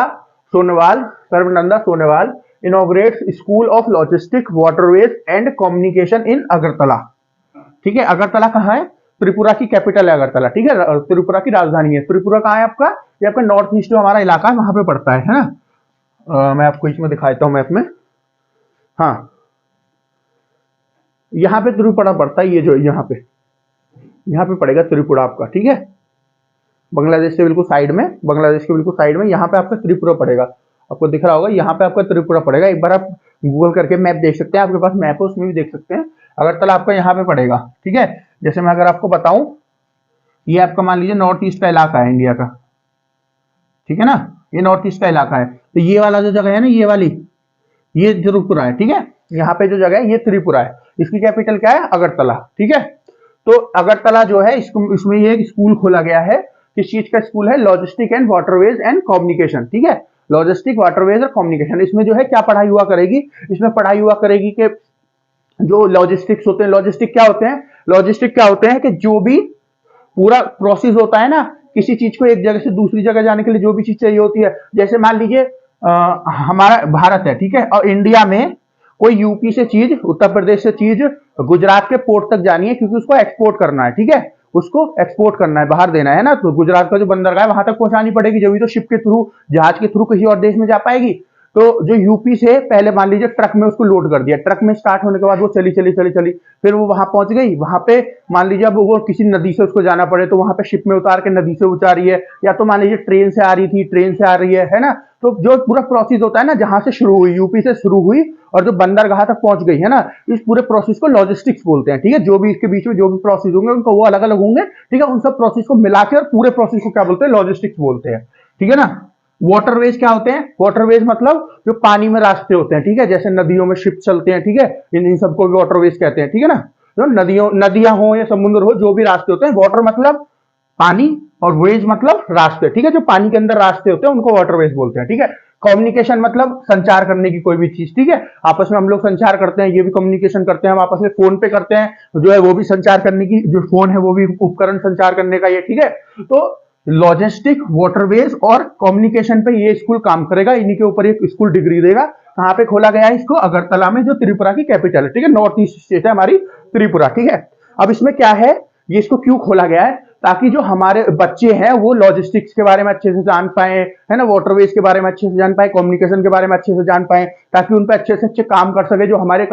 Sonowal inaugurates school of logistic waterways and communication in Agartala, ठीक है। अगरतला कहाँ है? त्रिपुरा की कैपिटल है अगरतला, ठीक है। त्रिपुरा की राजधानी है। त्रिपुरा कहाँ है आपका? ये आपका नॉर्थ ईस्ट जो हमारा इलाका है वहां पे पड़ता है ना। मैं आपको इसमें दिखाता हूं मैप में। हाँ, यहाँ पे त्रिपुरा पड़ता है, ये जो यहाँ पे पड़ेगा त्रिपुरा आपका, ठीक है। बांग्लादेश से बिल्कुल साइड में, बांग्लादेश के बिल्कुल साइड में यहाँ पे आपका त्रिपुरा पड़ेगा। आपको दिख रहा होगा यहाँ पे आपका त्रिपुरा पड़ेगा। एक बार आप गूगल करके मैप देख सकते हैं, आपके पास मैप है उसमें भी देख सकते हैं। अगरतला आपका यहाँ पे पड़ेगा, ठीक है। जैसे मैं अगर आपको बताऊं, ये आपका मान लीजिए नॉर्थ ईस्ट का इलाका है इंडिया का, ठीक है ना। ये नॉर्थ ईस्ट का इलाका है। तो ये वाला जो जगह है ना, ये वाली, ये त्रिपुरा है, ठीक है। यहाँ पे जो जगह है ये त्रिपुरा है। इसकी कैपिटल क्या है? अगरतला, ठीक है। तो अगरतला जो है इसमें ये एक स्कूल खोला गया है। किस चीज का स्कूल है? Logistic and waterways and communication, ठीक है। लॉजिस्टिक, वाटरवेज और कम्युनिकेशन। इसमें जो है क्या पढ़ाई हुआ करेगी? इसमें पढ़ाई हुआ करेगी कि जो लॉजिस्टिक्स होते हैं, लॉजिस्टिक क्या होते हैं? लॉजिस्टिक क्या होते हैं कि जो भी पूरा प्रोसेस होता है ना, किसी चीज को एक जगह से दूसरी जगह जाने के लिए जो भी चीज चाहिए होती है। जैसे मान लीजिए हमारा भारत है, ठीक है, और इंडिया में कोई यूपी से चीज, उत्तर प्रदेश से चीज गुजरात के पोर्ट तक जानी है, क्योंकि उसको एक्सपोर्ट करना है, ठीक है। उसको एक्सपोर्ट करना है, बाहर देना है ना। तो गुजरात का जो बंदरगाह है वहां तक पहुंचानी पड़ेगी, जब भी तो शिप के थ्रू, जहाज के थ्रू किसी और देश में जा पाएगी। तो जो यूपी से पहले मान लीजिए ट्रक में उसको लोड कर दिया, ट्रक में स्टार्ट होने के बाद वो चली चली चली चली, फिर वो वहां पहुंच गई। वहां पे मान लीजिए अब वो किसी नदी से उसको जाना पड़े, तो वहां पे शिप में उतार के नदी से उतारी है, या तो मान लीजिए ट्रेन से आ रही थी, ट्रेन से आ रही है ना। तो जो पूरा प्रोसेस होता है ना, जहां से शुरू हुई, यूपी से शुरू हुई और जो बंदरगाह तक पहुंच गई है ना, इस पूरे प्रोसेस को लॉजिस्टिक्स बोलते हैं, ठीक है। जो भी इसके बीच में जो भी प्रोसेस होंगे उनको वो अलग अलग होंगे, ठीक है। उन सब प्रोसेस को मिलाकर पूरे प्रोसेस को क्या बोलते हैं? लॉजिस्टिक्स बोलते हैं, ठीक है ना। वाटरवेज क्या होते हैं? वाटरवेज मतलब जो पानी में रास्ते होते हैं, ठीक है। जैसे नदियों में शिप चलते हैं, ठीक है, इन सबको भी वाटरवेज कहते हैं, ठीक है ना। जो नदियां हो या समुद्र हो, जो भी रास्ते होते हैं, वाटर मतलब पानी और वेज मतलब रास्ते, ठीक है। जो पानी के अंदर रास्ते होते हैं उनको वाटरवेज बोलते हैं, ठीक है। कम्युनिकेशन मतलब संचार करने की कोई भी चीज, ठीक है। आपस में हम लोग संचार करते हैं, ये भी कम्युनिकेशन करते हैं। हम आपस में फोन पे करते हैं, जो है वो भी संचार करने की, जो फोन है वो भी उपकरण संचार करने का, ये ठीक है। तो लॉजिस्टिक, वाटरवेज और कम्युनिकेशन पे ये स्कूल काम करेगा। इन्हीं के ऊपर एक स्कूल डिग्री देगा। कहां पे खोला गया है इसको? अगरतला में, जो त्रिपुरा की कैपिटल है, ठीक है। नॉर्थ ईस्ट स्टेट है हमारी त्रिपुरा, ठीक है। अब इसमें क्या है, ये इसको क्यों खोला गया है? ताकि जो हमारे बच्चे हैं वो लॉजिस्टिक्स के बारे में अच्छे से जान पाए, है ना, वाटरवेज के बारे में अच्छे से जान पाए, कम्युनिकेशन के बारे में अच्छे से जान पाए, ताकि उन पर अच्छे से अच्छे काम कर सके। जो हमारे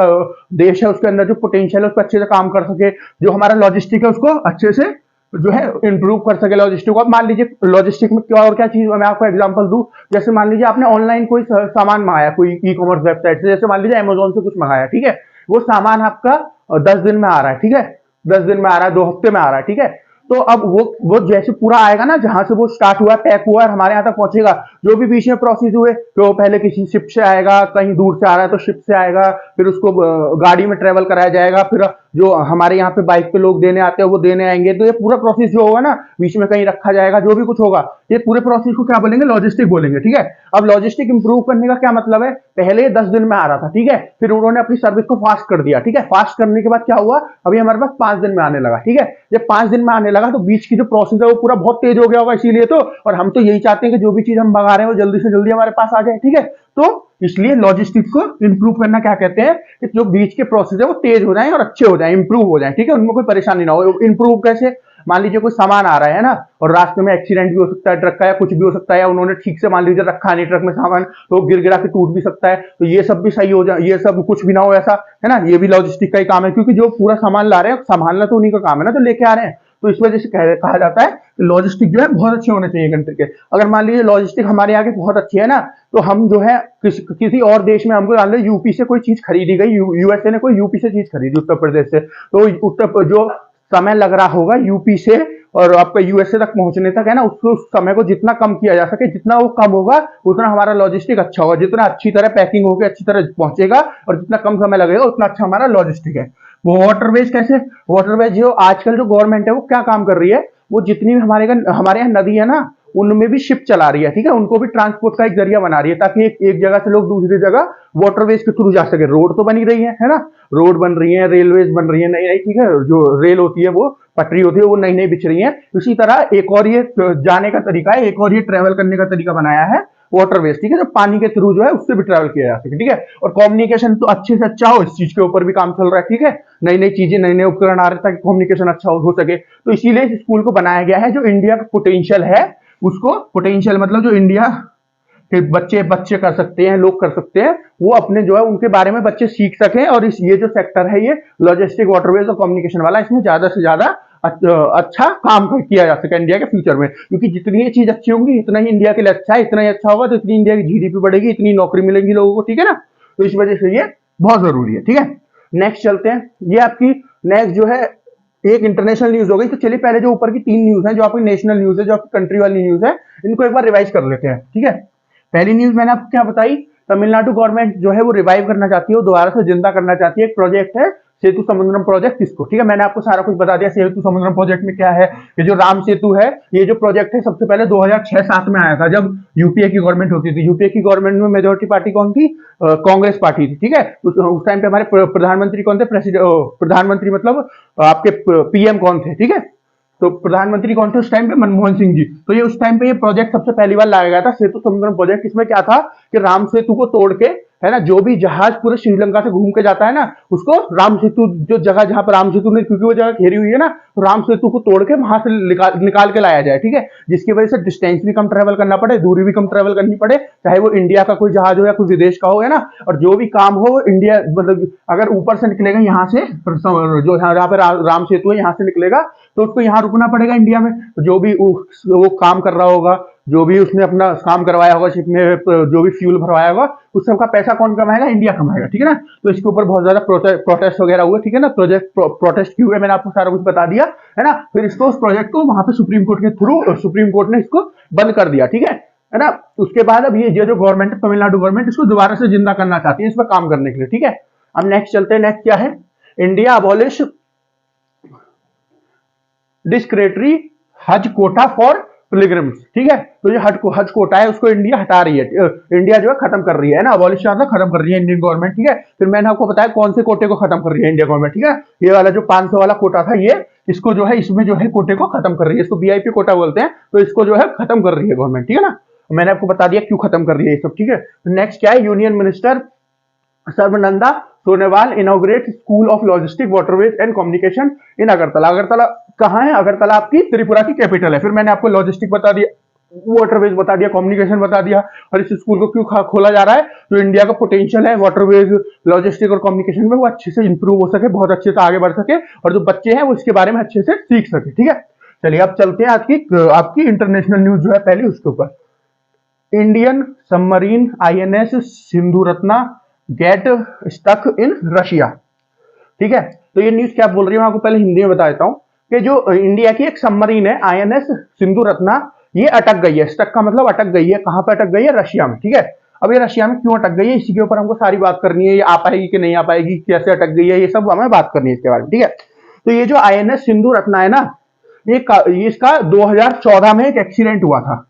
देश है उसके अंदर जो पोटेंशियल है उस पर अच्छे से काम कर सके। जो हमारा लॉजिस्टिक है उसको अच्छे से जो है इंप्रूव कर सके लॉजिस्टिक को। अब मान लीजिए लॉजिस्टिक में क्या और क्या चीज, मैं आपको एग्जांपल दूं। जैसे मान लीजिए आपने ऑनलाइन कोई सामान मंगाया, कोई ई कॉमर्स वेबसाइट से, जैसे मान लीजिए अमेजोन से कुछ मंगाया, ठीक है। वो सामान आपका 10 दिन में आ रहा है, ठीक है। 10 दिन में आ रहा है, 2 हफ्ते में आ रहा है, ठीक है। तो अब वो जैसे पूरा आएगा ना, जहां से वो स्टार्ट हुआ, पैक हुआ और हमारे यहाँ तक पहुंचेगा, जो भी बीच में प्रोसेस हुए, तो पहले किसी शिप से आएगा, कहीं दूर से आ रहा है तो शिप से आएगा, फिर उसको गाड़ी में ट्रेवल कराया जाएगा, फिर जो हमारे यहाँ पे बाइक पे लोग देने आते हैं वो देने आएंगे। तो ये पूरा प्रोसेस जो होगा ना, बीच में कहीं रखा जाएगा, जो भी कुछ होगा, ये पूरे प्रोसेस को क्या बोलेंगे? लॉजिस्टिक बोलेंगे, ठीक है। अब लॉजिस्टिक इंप्रूव करने का क्या मतलब है? पहले ये 10 दिन में आ रहा था, ठीक है, फिर उन्होंने अपनी सर्विस को फास्ट कर दिया, ठीक है। फास्ट करने के बाद क्या हुआ? अभी हमारे पास 5 दिन में आने लगा, ठीक है। जब 5 दिन में आने लगा तो बीच की जो प्रोसेस है वो पूरा बहुत तेज हो गया होगा, इसीलिए तो। और हम तो यही चाहते हैं कि जो भी चीज हम मंगा रहे हैं वो जल्दी से जल्दी हमारे पास आ जाए, ठीक है। तो इसलिए लॉजिस्टिक्स को इंप्रूव करना क्या कहते हैं? कि जो बीच के प्रोसेस है वो तेज हो जाए और अच्छे हो जाए, इंप्रूव हो जाए, ठीक है, उनमें कोई परेशानी ना हो। इंप्रूव कैसे? मान लीजिए कोई सामान आ रहा है ना, और रास्ते में एक्सीडेंट भी हो सकता है ट्रक का, या कुछ भी हो सकता है, या उन्होंने ठीक से मान लीजिए रखा नहीं ट्रक में सामान, तो गिर गिरा के टूट भी सकता है। तो ये सब भी सही हो जाए, ये सब कुछ भी ना हो ऐसा, है ना। ये भी लॉजिस्टिक का ही काम है, क्योंकि जो पूरा सामान ला रहे हैं, संभालना तो उन्हीं का काम है ना, जो लेके आ रहे हैं। तो इस वजह से कहा जाता है कि लॉजिस्टिक जो है बहुत अच्छे होने चाहिए कंट्री के। अगर मान लीजिए लॉजिस्टिक हमारे यहाँ के बहुत अच्छी है ना, तो हम जो है किसी और देश में, हमको मान लो यूपी से कोई चीज खरीदी गई, यूएसए ने कोई यूपी से चीज खरीदी उत्तर प्रदेश से, तो उत्तर जो समय लग रहा होगा यूपी से और आपका यूएसए तक पहुंचने तक है ना, उस समय को जितना कम किया जा सके, जितना वो कम होगा उतना हमारा लॉजिस्टिक अच्छा होगा, जितना अच्छी तरह पैकिंग होगी अच्छी तरह पहुंचेगा और जितना कम समय लगेगा उतना अच्छा हमारा लॉजिस्टिक है। वो वाटरवेज कैसे, वाटरवेज जो आजकल जो गवर्नमेंट है वो क्या काम कर रही है, वो जितनी भी हमारे यहाँ नदी है ना उनमें भी शिप चला रही है, ठीक है, उनको भी ट्रांसपोर्ट का एक जरिया बना रही है ताकि एक जगह से लोग दूसरी जगह वाटरवेज के थ्रू जा सके। रोड तो बनी रही है ना, रोड बन रही है, रेलवेज बन रही है नई नई, ठीक है, जो रेल होती है वो पटरी होती है वो नई नई बिछ रही है। इसी तरह एक और ये जाने का तरीका है, एक और ये ट्रेवल करने का तरीका बनाया है वाटरवेज, ठीक है, जो पानी के थ्रू जो है उससे भी ट्रेवल किया जा सके, ठीक है। और कम्युनिकेशन तो अच्छे से अच्छा हो, इस चीज के ऊपर भी काम चल रहा है, ठीक है, नई नई चीजें नए नए उपकरण आ रहे हैं ताकि कम्युनिकेशन अच्छा हो सके। तो इसीलिए इस स्कूल को बनाया गया है, जो इंडिया का पोटेंशियल है उसको, पोटेंशियल मतलब जो इंडिया के बच्चे बच्चे कर सकते हैं, लोग कर सकते हैं, वो अपने जो है उनके बारे में बच्चे सीख सकें। और इस ये जो सेक्टर है ये लॉजिस्टिक वाटरवेज और कम्युनिकेशन वाला, इसमें ज्यादा से ज्यादा अच्छा काम किया जा सके इंडिया के फ्यूचर में, क्योंकि जितनी ये चीज अच्छी होंगी इतना ही इंडिया के लिए अच्छा है, इतना ही अच्छा होगा तो इतनी इंडिया की जीडीपी बढ़ेगी, इतनी नौकरी मिलेगी लोगों को, ठीक है ना। तो इस वजह से ये बहुत जरूरी है, ठीक है। नेक्स्ट चलते हैं, ये आपकी नेक्स्ट जो है एक इंटरनेशनल न्यूज हो गई। तो चलिए पहले जो ऊपर की 3 न्यूज है, जो आपकी नेशनल न्यूज है, जो आपकी कंट्री वाली न्यूज है, इनको एक बार रिवाइज कर लेते हैं, ठीक है। पहली न्यूज मैंने आपको क्या बताई, तमिलनाडु गवर्नमेंट जो है वो रिवाइव करना चाहती है, वो दोबारा से जिंदा करना चाहती है एक प्रोजेक्ट है सेतु समुद्रम प्रोजेक्ट, किसको, ठीक है, मैंने आपको सारा कुछ बता दिया। सेतु समुद्रम प्रोजेक्ट में क्या है, ये जो राम सेतु है, ये जो प्रोजेक्ट है सबसे पहले 2006-7 में आया था, जब यूपीए की गवर्नमेंट होती थी। यूपीए की गवर्नमेंट में मेजोरिटी पार्टी कौन थी, कांग्रेस पार्टी थी, ठीक है। उस टाइम पे हमारे प्रधानमंत्री कौन थे, प्रधानमंत्री मतलब आपके पीएम कौन थे, ठीक है। तो प्रधानमंत्री कौन थे उस टाइम पे, मनमोहन सिंह जी। तो ये उस टाइम पे ये प्रोजेक्ट सबसे पहली बार लाया गया था, सेतु समुद्रम प्रोजेक्ट। इसमें क्या था कि राम सेतु को तोड़ के, है ना, जो भी जहाज पूरे श्रीलंका से घूम के जाता है ना, उसको राम सेतु, जो जगह जहां पर राम सेतु ने, क्योंकि वो जगह घेरी हुई है ना, तो राम सेतु को तोड़ के वहां से निकाल के लाया जाए, ठीक है, जिसकी वजह से डिस्टेंस भी कम ट्रेवल करना पड़े, दूरी भी कम ट्रेवल करनी पड़े, चाहे वो इंडिया का कोई जहाज हो या कोई विदेश का हो, है ना। और जो भी काम हो वो इंडिया, मतलब अगर ऊपर से निकलेगा यहाँ से, जो यहाँ पे राम सेतु है यहाँ से निकलेगा, तो उसको यहाँ रुकना पड़ेगा इंडिया में। तो जो भी वो काम कर रहा होगा, जो भी उसने अपना काम करवाया होगा शिप में, जो भी फ्यूल भरवाया होगा, उस सबका पैसा कौन कमाएगा, इंडिया कमाएगा, ठीक है ना। तो इसके ऊपर बहुत ज्यादा प्रोटेस्ट वगैरह हुए, ठीक है ना, प्रोटेस्ट क्यों हुए मैंने आपको सारा कुछ बता दिया, है ना। फिर इसको, उस प्रोजेक्ट को वहां पे सुप्रीम कोर्ट के थ्रू, सुप्रीम कोर्ट ने इसको बंद कर दिया, ठीक है ना। उसके बाद अब ये जो गवर्नमेंट है, तमिलनाडु गवर्नमेंट, इसको दोबारा से जिंदा करना चाहती है इस पर काम करने के लिए, ठीक है। अब नेक्स्ट चलते हैं, नेक्स्ट क्या है, इंडिया अबॉलिश डिस्क्रिशनरी हज कोटा फॉर पिलग्रिम्स, ठीक है। तो जो हज कोटा है उसको इंडिया हटा रही है, इंडिया जो है खत्म कर रही है ना, अबॉलिश खत्म कर रही है इंडियन गवर्नमेंट, ठीक है। फिर मैंने आपको बताया कौन से कोटे को खत्म कर रही है इंडिया गवर्नमेंट, ठीक है। ये वाला जो 500 वाला कोटा था, ये इसको जो है, इसमें जो है कोटे को खत्म कर रही है, इसको वीआईपी कोटा बोलते हैं, तो इसको जो है खत्म कर रही है गवर्नमेंट, ठीक है ना। मैंने आपको बता दिया क्यों खत्म कर रही है ये सब, ठीक है। नेक्स्ट क्या है, union minister Sarbananda Sonowal inaugurate school of logistic waterways and communication in Agartala. Agartala कहाँ है, अगरतला आपकी त्रिपुरा की कैपिटल है। फिर मैंने आपको लॉजिस्टिक बता दिया, वाटरवेज बता दिया, कम्युनिकेशन बता दिया, और इस स्कूल को क्यों खोला जा रहा है, जो इंडिया का पोटेंशियल है वाटरवेज, लॉजिस्टिक और कम्युनिकेशन में, वो अच्छे से इंप्रूव हो सके, बहुत अच्छे से आगे बढ़ सके, और जो बच्चे हैं वो इसके बारे में अच्छे से सीख सके, ठीक है। चलिए अब चलते हैं आपकी इंटरनेशनल न्यूज जो है पहले उसके ऊपर। Indian submarine INS Sindhu Ratna get stuck in Russia, ठीक है। तो ये न्यूज क्या बोल रही है, मैं आपको पहले हिंदी में बता देता हूं कि जो इंडिया की एक सबमरीन है आईएनएस सिंधु रत्ना, ये अटक गई है। स्टक का मतलब अटक गई है, कहां पे अटक गई है, रशिया में, ठीक है। अब ये रशिया में क्यों अटक गई है, इसी के ऊपर हमको सारी बात करनी है, ये आ पाएगी कि नहीं आ पाएगी, कैसे अटक गई है, ये सब हमें बात करनी है इसके बारे में, ठीक है। तो ये जो आईएनएस सिंधु रत्ना है ना, ये इसका 2014 में एक एक्सीडेंट हुआ था,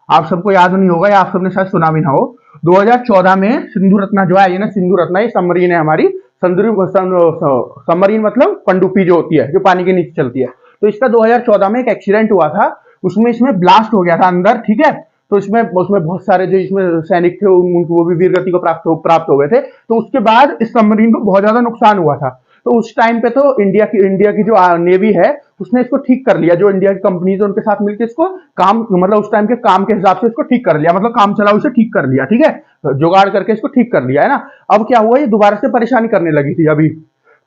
आप सबको याद नहीं होगा या आप सबने शायद सुना भी ना हो। 2014 में सिंधु रत्ना जो है ना, सिंधु रत्ना ये सबमरीन है हमारी, सबमरीन मतलब पनडुब्बी जो होती है, जो पानी के नीचे चलती है। तो इसका 2014 में एक एक्सीडेंट हुआ था, उसमें इसमें ब्लास्ट हो गया था अंदर, ठीक है। तो इसमें बहुत सारे जो इसमें सैनिक थे उनको, वो भी वीरगति को प्राप्त हो गए थे। तो उसके बाद इस सबमरीन को बहुत ज्यादा नुकसान हुआ था। तो उस टाइम पे तो इंडिया की जो नेवी है उसने इसको ठीक कर लिया, जो इंडिया की कंपनीज है उनके साथ मिलकर इसको काम, मतलब उस टाइम के काम के हिसाब से इसको ठीक कर लिया, मतलब काम चलाओ इसे ठीक कर लिया, ठीक है, जुगाड़ करके इसको ठीक कर लिया, है ना। अब क्या हुआ, ये दोबारा से परेशानी करने लगी थी अभी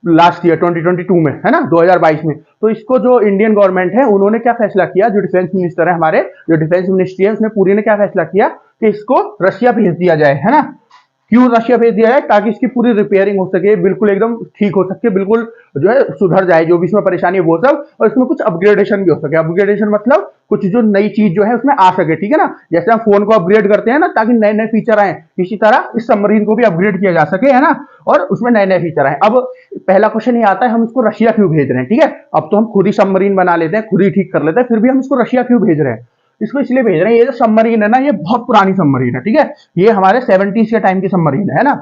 लास्ट ईयर 2022 में, है ना, 2022 में। तो इसको जो इंडियन गवर्नमेंट है उन्होंने क्या फैसला किया, जो डिफेंस मिनिस्टर है हमारे, जो डिफेंस मिनिस्ट्री है उसने पूरी ने क्या फैसला किया कि इसको रशिया भेज दिया जाए, है ना। क्यों रशिया भेज दिया है? ताकि इसकी पूरी रिपेयरिंग हो सके, बिल्कुल एकदम ठीक हो सके, बिल्कुल जो है सुधर जाए जो भी इसमें परेशानी है वो सब, और इसमें कुछ अपग्रेडेशन भी हो सके। अपग्रेडेशन मतलब कुछ जो नई चीज जो है उसमें आ सके, ठीक है ना। जैसे हम फोन को अपग्रेड करते हैं ना ताकि नए नए फीचर आए, इसी तरह इस सबमरीन को भी अपग्रेड किया जा सके, है ना, और उसमें नए नए फीचर आए। अब पहला क्वेश्चन ये आता है, हम इसको रशिया क्यों भेज रहे हैं? ठीक है, अब तो हम खुद ही सबमरीन बना लेते हैं, खुद ही ठीक कर लेते हैं, फिर भी हम इसको रशिया क्यों भेज रहे हैं? इसको इसलिए भेज रहे हैं, ये जो सबमरीन है ना, ये बहुत पुरानी सबमरीन है, ठीक है। ये हमारे 70s के टाइम की सबमरीन है ना।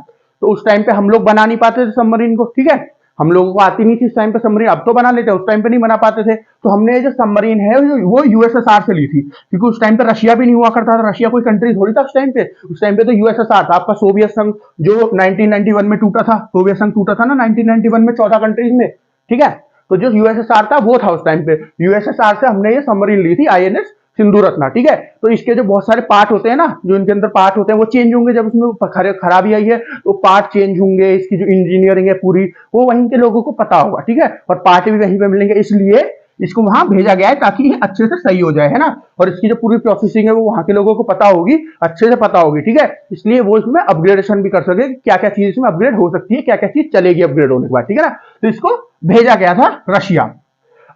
तो उस टाइम पे हम लोग बना नहीं पाते थे सबमरीन को, ठीक है, हम लोगों को आती नहीं थी उस टाइम पे सबमरीन, अब तो बना लेते हैं, उस टाइम पे नहीं बना पाते थे। तो हमने ये जो सबमरीन है वो यूएसएसआर से ली थी, क्योंकि उस टाइम पे रशिया भी नहीं हुआ करता था, रशिया कोई कंट्री थोड़ी था उस टाइम पे तो यूएसएसआर था, आपका सोवियत संघ जो 1991 में टूटा था, सोवियत संघ टूटा था ना 1991 में 14 कंट्रीज में, ठीक है। तो जो यूएसएसआर था वो था उस टाइम पे, यूएसएसआर से हमने ये सबमरीन ली थी आईएनएस सिंधु रत्ना, ठीक है। तो इसके जो बहुत सारे पार्ट होते हैं ना, जो इनके अंदर पार्ट होते हैं वो चेंज होंगे, जब इसमें खराबी आई है तो पार्ट चेंज होंगे, इसकी जो इंजीनियरिंग है पूरी वो वहीं के लोगों को पता होगा, ठीक है, और पार्ट भी वहीं पे मिलेंगे, इसलिए इसको वहां भेजा गया है ताकि ये अच्छे से सही हो जाए, है ना। और इसकी जो पूरी प्रोसेसिंग है वो वहां के लोगों को पता होगी, अच्छे से पता होगी, ठीक है। इसलिए वो इसमें अपग्रेडेशन भी कर सके, क्या क्या चीज इसमें अपग्रेड हो सकती है, क्या क्या चीज चलेगी अपग्रेड होने के बाद, ठीक है ना। तो इसको भेजा गया था रशिया।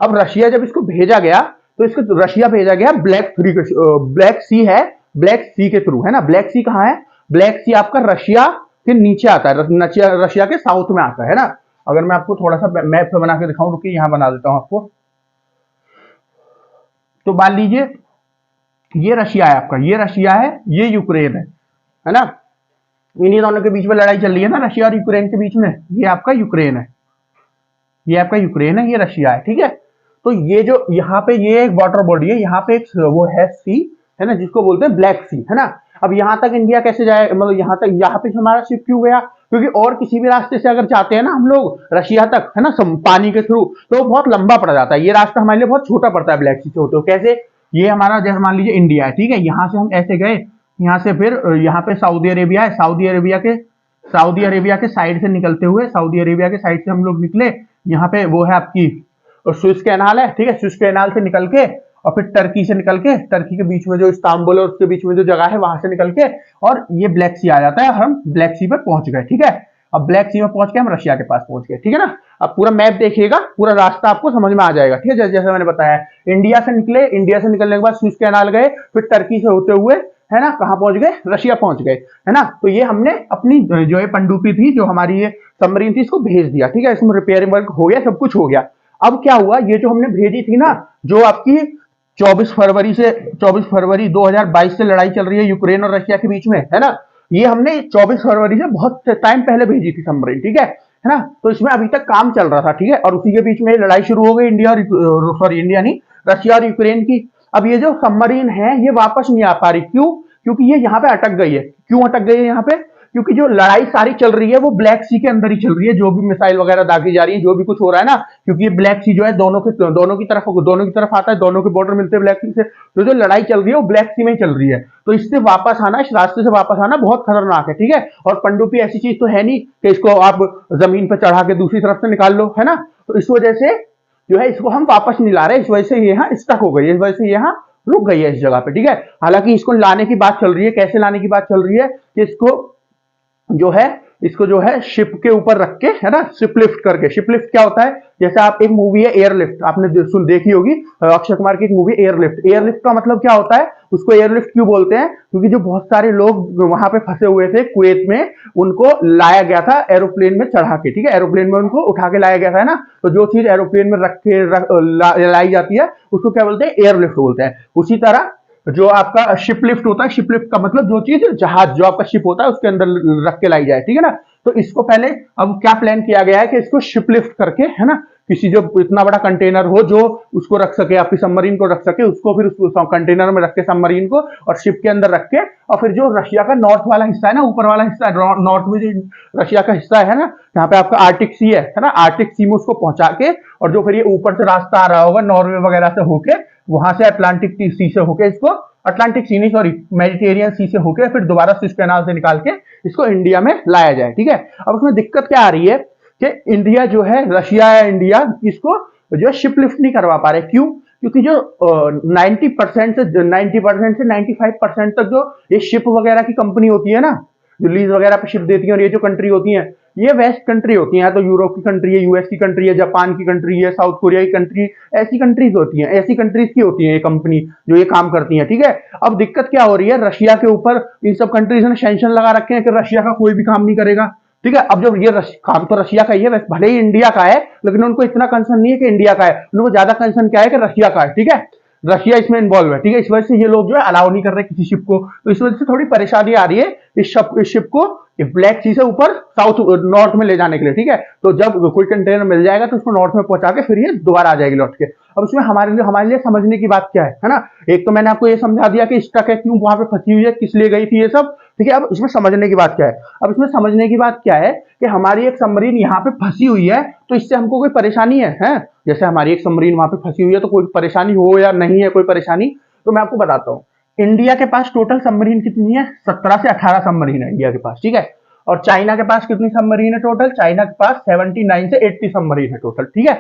अब रशिया जब इसको भेजा गया तो इसको रशिया भेजा गया ब्लैक सी है, ब्लैक सी के थ्रू, है ना। ब्लैक सी कहाँ है? ब्लैक सी आपका रशिया के नीचे आता है, रशिया के साउथ में आता है ना। अगर मैं आपको थोड़ा सा मैप पे बना के दिखाऊं, रुकिए यहां बना देता हूं आपको। तो मान लीजिए ये रशिया है आपका, ये रशिया है, ये यूक्रेन है ना। इन्हीं दोनों के बीच में लड़ाई चल रही है ना, रशिया और यूक्रेन के बीच में। ये आपका यूक्रेन है, ये आपका यूक्रेन है, ये रशिया है, ठीक है। तो ये जो यहाँ पे ये एक वाटर बॉडी है, यहाँ पे एक वो है सी, है ना, जिसको बोलते हैं ब्लैक सी, है ना। अब यहाँ तक इंडिया कैसे जाए, मतलब यहाँ पे हमारा शिप क्यों गया? क्योंकि और किसी भी रास्ते से अगर जाते हैं ना हम लोग रशिया तक, है ना, पानी के थ्रू, तो वो बहुत लंबा पड़ जाता है, ये रास्ता हमारे लिए बहुत छोटा पड़ता है ब्लैक सी से होते हुए। कैसे? ये हमारा जैसे मान लीजिए इंडिया है, ठीक है, यहाँ से हम ऐसे गए, यहाँ से फिर यहाँ पे सऊदी अरेबिया है, सऊदी अरेबिया के साइड से निकलते हुए, सऊदी अरेबिया के साइड से हम लोग निकले, यहाँ पे वो है आपकी स्विस कैनाल है, ठीक है, स्विस कैनाल से निकल के और फिर टर्की से निकल के, टर्की के बीच में जो इस्तांबुल और उसके बीच में जो जगह है वहां से निकल के और ये ब्लैक सी आ जाता है, और हम ब्लैक सी पे पहुंच गए, ठीक है। अब ब्लैक सी में पहुंच के हम रशिया के पास पहुंच गए, ठीक है ना। अब पूरा मैप देखिएगा, पूरा रास्ता आपको समझ में आ जाएगा, ठीक है। जैसे जैसे मैंने बताया, इंडिया से निकले, इंडिया से निकलने के बाद स्विस कैनाल गए, फिर टर्की से होते हुए, है ना, कहां पहुंच गए? रशिया पहुंच गए, है ना। तो ये हमने अपनी जो है पनडुब्बी थी, जो हमारी ये सबमरीन थी, इसको भेज दिया, ठीक है। इसमें रिपेयरिंग वर्क हो गया, सब कुछ हो गया। अब क्या हुआ, ये जो हमने भेजी थी ना, जो आपकी 24 फरवरी 2022 से लड़ाई चल रही है यूक्रेन और रशिया के बीच में, है ना, ये हमने 24 फरवरी से बहुत टाइम पहले भेजी थी सबमरीन, ठीक है ना। तो इसमें अभी तक काम चल रहा था, ठीक है, और उसी के बीच में लड़ाई शुरू हो गई इंडिया और सॉरी इंडिया नहीं, रशिया और यूक्रेन की। अब ये जो सबमरीन है ये वापस नहीं आ पा रही, क्यों? क्योंकि ये यहाँ पे अटक गई है। क्यों अटक गई है यहाँ पे? क्योंकि जो लड़ाई सारी चल रही है वो ब्लैक सी के अंदर ही चल रही है, जो भी मिसाइल वगैरह दागी जा रही है, जो भी कुछ हो रहा है ना, क्योंकि ये ब्लैक सी जो है दोनों की तरफ आता है, दोनों के बॉर्डर मिलते हैं ब्लैक सी से, तो जो लड़ाई चल रही है वो ब्लैक सी में ही चल रही है। तो इससे वापस आना, इस रास्ते से वापस आना बहुत खतरनाक है, ठीक है। और पनडुब्बी ऐसी चीज तो है नहीं कि इसको आप जमीन पर चढ़ा के दूसरी तरफ से निकाल लो, है ना। तो इस वजह से जो है इसको हम वापस नहीं ला रहे, इस वजह से ये यहाँ स्टक हो गई है, इस वजह से यहाँ रुक गई है इस जगह पे, ठीक है। हालांकि इसको लाने की बात चल रही है, कैसे लाने की बात चल रही है कि इसको जो है शिप के ऊपर रख के, है ना, शिप लिफ्ट करके। शिप लिफ्ट क्या होता है? जैसे आप एक मूवी है एयरलिफ्ट, आपने देखी होगी, अक्षय कुमार की एक मूवी एयरलिफ्ट। एयरलिफ्ट का मतलब क्या होता है? उसको एयरलिफ्ट क्यों बोलते हैं? क्योंकि जो बहुत सारे लोग वहां पे फंसे हुए थे कुवैत में, उनको लाया गया था एरोप्लेन में चढ़ा के, ठीक है, एरोप्लेन में उनको उठा के लाया गया था, है ना। तो जो चीज एरोप्लेन में रख के लाई जाती है उसको क्या बोलते हैं? एयरलिफ्ट बोलते हैं। उसी तरह जो आपका शिप लिफ्ट होता है, शिप लिफ्ट का मतलब जो चीज जहाज जो आपका शिप होता है उसके अंदर रख के लाई जाए, ठीक है ना। तो इसको पहले अब क्या प्लान किया गया है कि इसको शिप लिफ्ट करके, है ना, किसी जो इतना बड़ा कंटेनर हो जो उसको रख सके, आपकी सबमरीन को रख सके, उसको फिर उस कंटेनर में रख के सबमरीन को और शिप के अंदर रख के, और फिर जो रशिया का नॉर्थ वाला हिस्सा है ना, ऊपर वाला हिस्सा, नॉर्थ में जो रशिया का हिस्सा है ना, यहाँ पे आपका आर्टिक सी है ना, आर्टिक सी में उसको पहुंचा के, और जो फिर ये ऊपर से रास्ता आ रहा होगा नॉर्वे वगैरह से होके, वहां से अटलांटिक सी से होके, इसको अटलांटिक सी नहीं सॉरी मेडिटेरियन सी से होके फिर दोबारा स्विस कैनाल से निकाल के इसको इंडिया में लाया जाए, ठीक है। अब उसमें दिक्कत क्या आ रही है कि इंडिया जो है, रशिया या इंडिया इसको जो है शिप लिफ्ट नहीं करवा पा रहे। क्यों? क्योंकि जो 90% से 95% तक जो ये शिप वगैरह की कंपनी होती है ना, जो लीज वगैरह पे शिप देती हैं, और ये जो कंट्री होती हैं ये वेस्ट कंट्री होती है, तो यूरोप की कंट्री है, यूएस की कंट्री है, जापान की कंट्री है, साउथ कोरिया की कंट्री, ऐसी कंट्रीज होती हैं, ऐसी कंट्रीज की होती है ये कंपनी जो ये काम करती है। ठीक है, अब दिक्कत क्या हो रही है, रशिया के ऊपर इन सब कंट्रीज ने सैंक्शन लगा रखे हैं कि रशिया का कोई भी काम नहीं करेगा। ठीक है, अब जब ये काम तो रशिया का ही है, भले ही इंडिया का है, लेकिन उनको इतना कंसर्न नहीं है कि इंडिया का है, उनको ज्यादा कंसर्न क्या है कि रशिया का है। ठीक है, रशिया इसमें इन्वॉल्व है। ठीक है, इस वजह से ये लोग जो है अलाउ नहीं कर रहे किसी शिप को, तो इस वजह से थोड़ी परेशानी आ रही है इस शिप को ब्लैक सी से ऊपर साउथ नॉर्थ में ले जाने के लिए। ठीक है, तो जब कोई कंटेनर मिल जाएगा तो उसको नॉर्थ में पहुंचा के फिर ये दोबारा आ जाएगी लौट के। अब इसमें हमारे लिए समझने की बात क्या है ना, एक तो मैंने आपको ये समझा दिया कि स्टक है, क्यों वहां पे फंसी हुई है, किस लिए गई थी ये सब। ठीक है, अब इसमें समझने की बात क्या है, अब इसमें समझने की बात क्या है कि हमारी एक सबमरीन यहाँ पे फंसी हुई है, तो इससे हमको कोई परेशानी है? जैसे हमारी एक सबमरीन वहां पे फंसी हुई है तो कोई परेशानी हो या नहीं है कोई परेशानी, तो मैं आपको बताता हूँ। इंडिया के पास टोटल सबमरीन कितनी है? 17 से 18 सबमरीन है इंडिया के पास। ठीक है, और चाइना के पास कितनी सबमरीन है टोटल? चाइना के पास 79 से 80 सबमरीन है टोटल। ठीक है,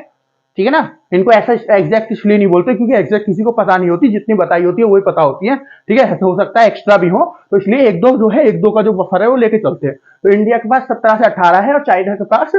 ठीक है ना। इनको ऐसा एग्जैक्ट इसलिए नहीं बोलते क्योंकि एग्जैक्ट किसी को पता नहीं होती, जितनी बताई होती है वही पता होती है। ठीक है, हो सकता है एक्स्ट्रा भी हो, तो इसलिए एक दो जो है, एक दो का जो बफर है वो लेके चलते हैं। तो इंडिया के पास 17 से 18 है और चाइना के पास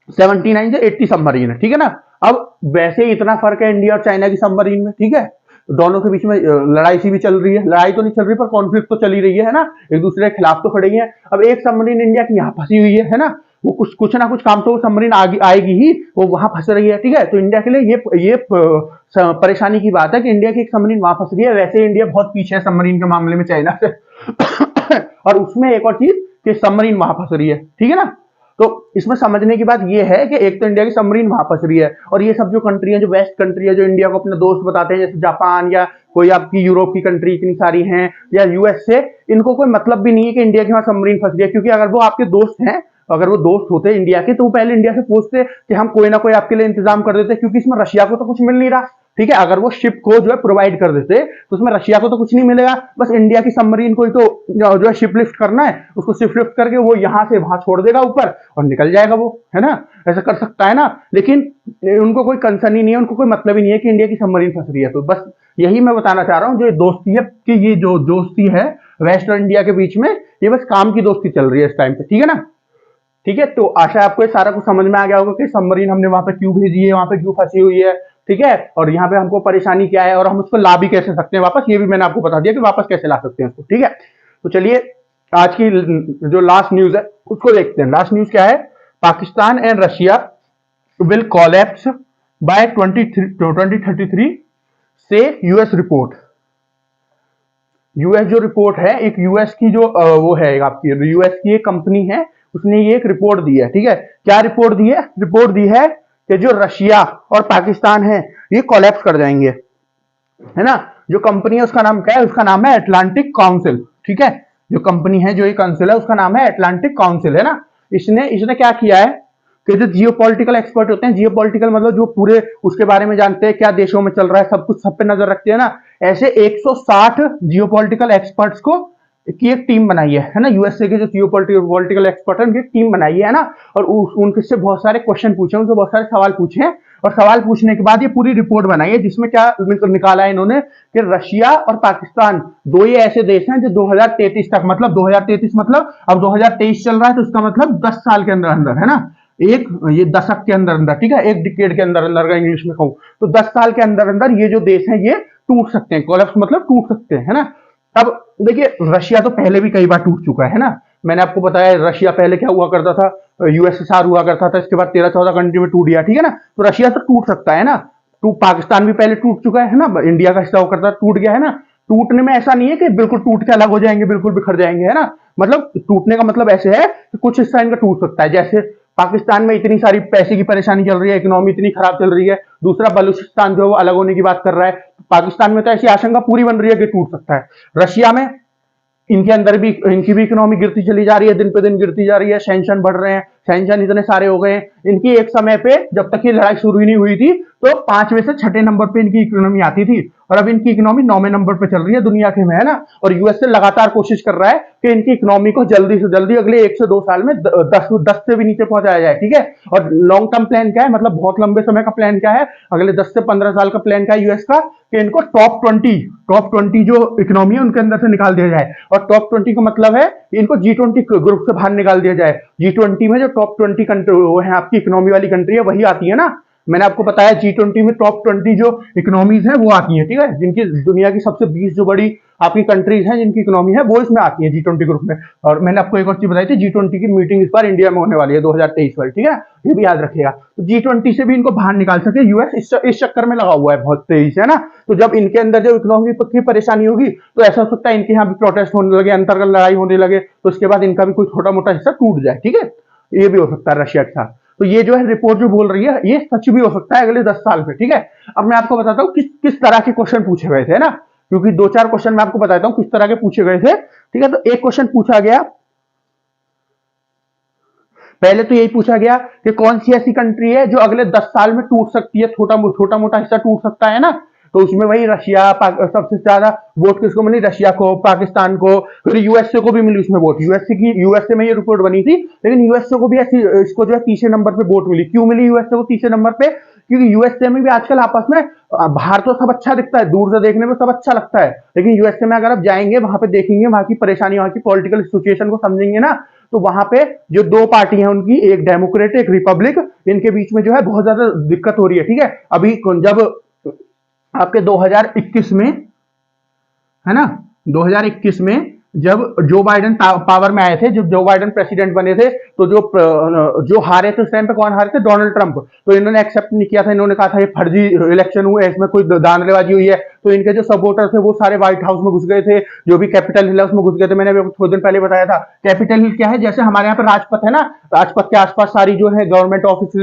79 से 80 सबमरीन है। ठीक है ना। अब वैसे ही इतना फर्क है इंडिया और चाइना की सबमरीन में। ठीक है, दोनों के बीच में लड़ाई सी भी चल रही है, लड़ाई तो नहीं चल रही पर कॉन्फ्लिक्ट तो चली रही है ना, एक दूसरे के खिलाफ तो खड़े ही है। अब एक सबमरीन इंडिया की यहाँ फंसी हुई है ना, वो कुछ ना कुछ काम तो सबमरीन आएगी ही, वो वहां फंस रही है। ठीक है, तो इंडिया के लिए ये परेशानी की बात है कि इंडिया की एक सबमरीन वहां फंस रही है। वैसे इंडिया बहुत पीछे है सबमरीन के मामले में चाइना से और उसमें एक और चीज कि सबमरीन वहां फंस रही है। ठीक है ना, तो इसमें समझने की बात यह है कि एक तो इंडिया की सबमरीन वहां फंस रही है, और ये सब जो कंट्री है, जो वेस्ट कंट्री है, जो इंडिया को अपने दोस्त बताते हैं, जैसे जापान या कोई आपकी यूरोप की कंट्री इतनी सारी हैं, या यूएस से, इनको कोई मतलब भी नहीं है कि इंडिया की वहां सबमरीन फंस रही है। क्योंकि अगर वो आपके दोस्त हैं, अगर वो दोस्त होते इंडिया के, तो वो पहले इंडिया से पूछते कि हम कोई ना कोई आपके लिए इंतजाम कर देते, क्योंकि इसमें रशिया को तो कुछ मिल नहीं रहा। ठीक है, अगर वो शिप को जो है प्रोवाइड कर देते तो उसमें रशिया को तो कुछ नहीं मिलेगा, बस इंडिया की सबमरीन को ही तो जो है शिप लिफ्ट करना है, उसको शिप लिफ्ट करके वो यहां से वहां छोड़ देगा ऊपर और निकल जाएगा वो, है ना। ऐसा कर सकता है ना, लेकिन उनको कोई कंसर्न ही नहीं है, उनको कोई मतलब ही नहीं है कि इंडिया की सबमरीन फंस रही है। तो बस यही मैं बताना चाह रहा हूँ, जो दोस्ती है कि ये जो दोस्ती है वेस्ट और इंडिया के बीच में, ये बस काम की दोस्ती चल रही है इस टाइम पे। ठीक है ना। ठीक है, तो आशा है आपको ये सारा कुछ समझ में आ गया होगा कि सबमरीन हमने वहां पे क्यों भेजी है, वहां पे क्यों फंसी हुई है। ठीक है, और यहाँ पे हमको परेशानी क्या है और हम उसको ला भी कैसे सकते हैं वापस, ये भी मैंने आपको बता दिया कि वापस कैसे ला सकते हैं उसको। ठीक है, तो चलिए आज की जो लास्ट न्यूज है उसको देखते हैं। लास्ट न्यूज क्या है? Pakistan and Russia will collapse by 2033 से यूएस रिपोर्ट। यूएस जो रिपोर्ट है, एक यूएस की जो वो है आपकी यूएस की एक कंपनी है, उसने ये एक रिपोर्ट दी है। ठीक है, क्या रिपोर्ट दी है? रिपोर्ट दी है कि जो रशिया और पाकिस्तान है ये कोलैप्स कर जाएंगे, है ना। जो कंपनी है उसका नाम क्या है? उसका नाम है अटलांटिक काउंसिल। ठीक है, जो कंपनी है, जो ये काउंसिल है, उसका नाम है अटलांटिक काउंसिल, है ना। इसने क्या किया है कि जो जियोपॉलिटिकल एक्सपर्ट होते हैं, जियोपॉलिटिकल मतलब जो पूरे उसके बारे में जानते हैं, क्या देशों में चल रहा है, सब कुछ सब पे नजर रखते हैं ना, ऐसे 160 जियोपॉलिटिकल एक्सपर्ट्स को की एक टीम बनाई है ना। यूएसए के जो जियोपॉलिटिकल एक्सपर्ट है उनकी एक टीम बनाई है ना, और उनसे बहुत सारे क्वेश्चन पूछे, उनसे बहुत सारे सवाल पूछे हैं, और सवाल पूछने के बाद ये पूरी रिपोर्ट बनाई है, जिसमें क्या निकाला है इन्होंने कि रशिया और पाकिस्तान दो ये ऐसे देश हैं जो 2033 तक, मतलब 2033 मतलब अब 2023 चल रहा है, तो इसका मतलब 10 साल के अंदर अंदर, है ना, एक ये दशक के अंदर अंदर, ठीक है, एक डिकेड के अंदर अंदर, इंग्लिश में कहूं तो 10 साल के अंदर अंदर ये जो देश हैं ये टूट सकते हैं, कोलैप्स मतलब टूट सकते हैं, है ना। अब देखिए, रशिया तो पहले भी कई बार टूट चुका है ना। मैंने आपको बताया रशिया पहले क्या हुआ करता था, यूएसएसआर हुआ करता था, इसके बाद 13-14 कंट्री में टूट गया। ठीक है ना, तो रशिया तो टूट सकता है ना। पाकिस्तान भी पहले टूट चुका है ना, इंडिया का हिस्सा होकर करता टूट गया है ना। टूटने में ऐसा नहीं है कि बिल्कुल टूट के अलग हो जाएंगे, बिल्कुल बिखर जाएंगे, है ना। मतलब टूटने का मतलब ऐसे है कि कुछ हिस्सा इनका टूट सकता है। जैसे पाकिस्तान में इतनी सारी पैसे की परेशानी चल रही है, इकोनॉमी इतनी खराब चल रही है, दूसरा बलूचिस्तान जो है वो अलग होने की बात कर रहा है, पाकिस्तान में तो ऐसी आशंका पूरी बन रही है कि टूट सकता है। रशिया में इनके अंदर भी इनकी भी इकोनॉमी गिरती चली जा रही है, दिन पे दिन गिरती जा रही है, सैंक्शन बढ़ रहे हैं, सैंक्शन इतने सारे हो गए। इनकी एक समय पे जब तक ये लड़ाई शुरू ही नहीं हुई थी तो 5वें से 6ठे नंबर पे इनकी इकोनॉमी आती थी, और अब इनकी इकोनॉमी 9वें नंबर पे चल रही है दुनिया के में, है ना। और यूएसए लगातार कोशिश कर रहा है कि इनकी इकोनॉमी को जल्दी से जल्दी अगले 1 से 2 साल में 10 से भी नीचे पहुंचाया जाए, ठीक है। और लॉन्ग टर्म प्लान क्या है, मतलब बहुत लंबे समय का प्लान क्या है, अगले 10 से 15 साल का प्लान क्या है यूएस का, कि इनको टॉप 20 जो इकोनॉमी है उनके अंदर से निकाल दिया जाए। और टॉप 20 का मतलब है इनको G20 ग्रुप से बाहर निकाल दिया जाए। G20 में जो टॉप 20 कंट्री वो है आपकी इकोनॉमी वाली कंट्री है वही आती है ना। मैंने आपको बताया G20 में टॉप 20 जो इकोनॉमीज है वो आती है, ठीक है, जिनकी दुनिया की सबसे 20 जो बड़ी आपकी कंट्रीज हैं जिनकी इकोनॉमी है वो इसमें आती है G20 ग्रुप में। और मैंने आपको एक और चीज बताई थी, G20 की मीटिंग इस बार इंडिया में होने वाली है 2023 वाली, ठीक है, ये भी याद रखिएगा। तो G20 से भी इनको बाहर निकाल सके यूएस इस चक्कर में लगा हुआ है बहुत तेजी से, है ना। तो जब इनके अंदर जो इकोनॉमी की परेशानी होगी तो ऐसा हो सकता है इनके यहाँ भी प्रोटेस्ट होने लगे, अंतर्गत लड़ाई होने लगे, तो उसके बाद इनका भी कोई छोटा मोटा हिस्सा टूट जाए, ठीक है, ये भी हो सकता है रशिया के साथ। तो ये जो है रिपोर्ट जो बोल रही है ये सच भी हो सकता है अगले 10 साल में, ठीक है। अब मैं आपको बताता हूँ किस तरह के क्वेश्चन पूछे गए थे, ना, क्योंकि 2-4 क्वेश्चन मैं आपको बताता हूँ किस तरह के पूछे गए थे, ठीक है। तो एक क्वेश्चन पूछा गया, पहले तो यही पूछा गया कि कौन सी ऐसी कंट्री है जो अगले 10 साल में टूट सकती है, छोटा मोटा हिस्सा टूट सकता है ना। तो उसमें वही रशिया, सबसे ज्यादा वोट किसको मिली, रशिया को, पाकिस्तान को, फिर यूएसए को भी मिली उसमें वोट। यूएसए में ये रिपोर्ट बनी थी, लेकिन यूएसए को भी ऐसी इसको जो है तीसरे नंबर पे वोट मिली। क्यों मिली यूएसए को तीसरे नंबर पे, क्योंकि यूएसए में भी आजकल आपस में बाहर तो सब अच्छा दिखता है, दूर से देखने में सब अच्छा लगता है, लेकिन यूएसए में अगर आप जाएंगे वहां पे देखेंगे, वहां की परेशानी, वहां की पॉलिटिकल सिचुएशन को समझेंगे ना, तो वहां पे जो 2 पार्टी है उनकी, एक डेमोक्रेट एक रिपब्लिक, इनके बीच में जो है बहुत ज्यादा दिक्कत हो रही है, ठीक है। अभी जब आपके 2021 में, है ना, 2021 में जब जो बाइडेन पावर में आए थे, जब जो बाइडेन प्रेसिडेंट बने थे, तो जो हारे थे उस टाइम पे कौन हारे थे, डोनाल्ड ट्रंप। तो इन्होंने एक्सेप्ट नहीं किया था, इन्होंने कहा था ये फर्जी इलेक्शन हुए, इसमें कोई धांधलेबाजी हुई है। तो इनके जो सपोर्टर थे वो सारे व्हाइट हाउस में घुस गए थे, जो भी कैपिटल हिल है उसमें घुस गए थे। मैंने थोड़े दिन पहले बताया था कैपिटल हिल क्या है, जैसे हमारे यहाँ पे राजपथ है ना, राजपथ के आसपास सारी जो है गवर्नमेंट ऑफिस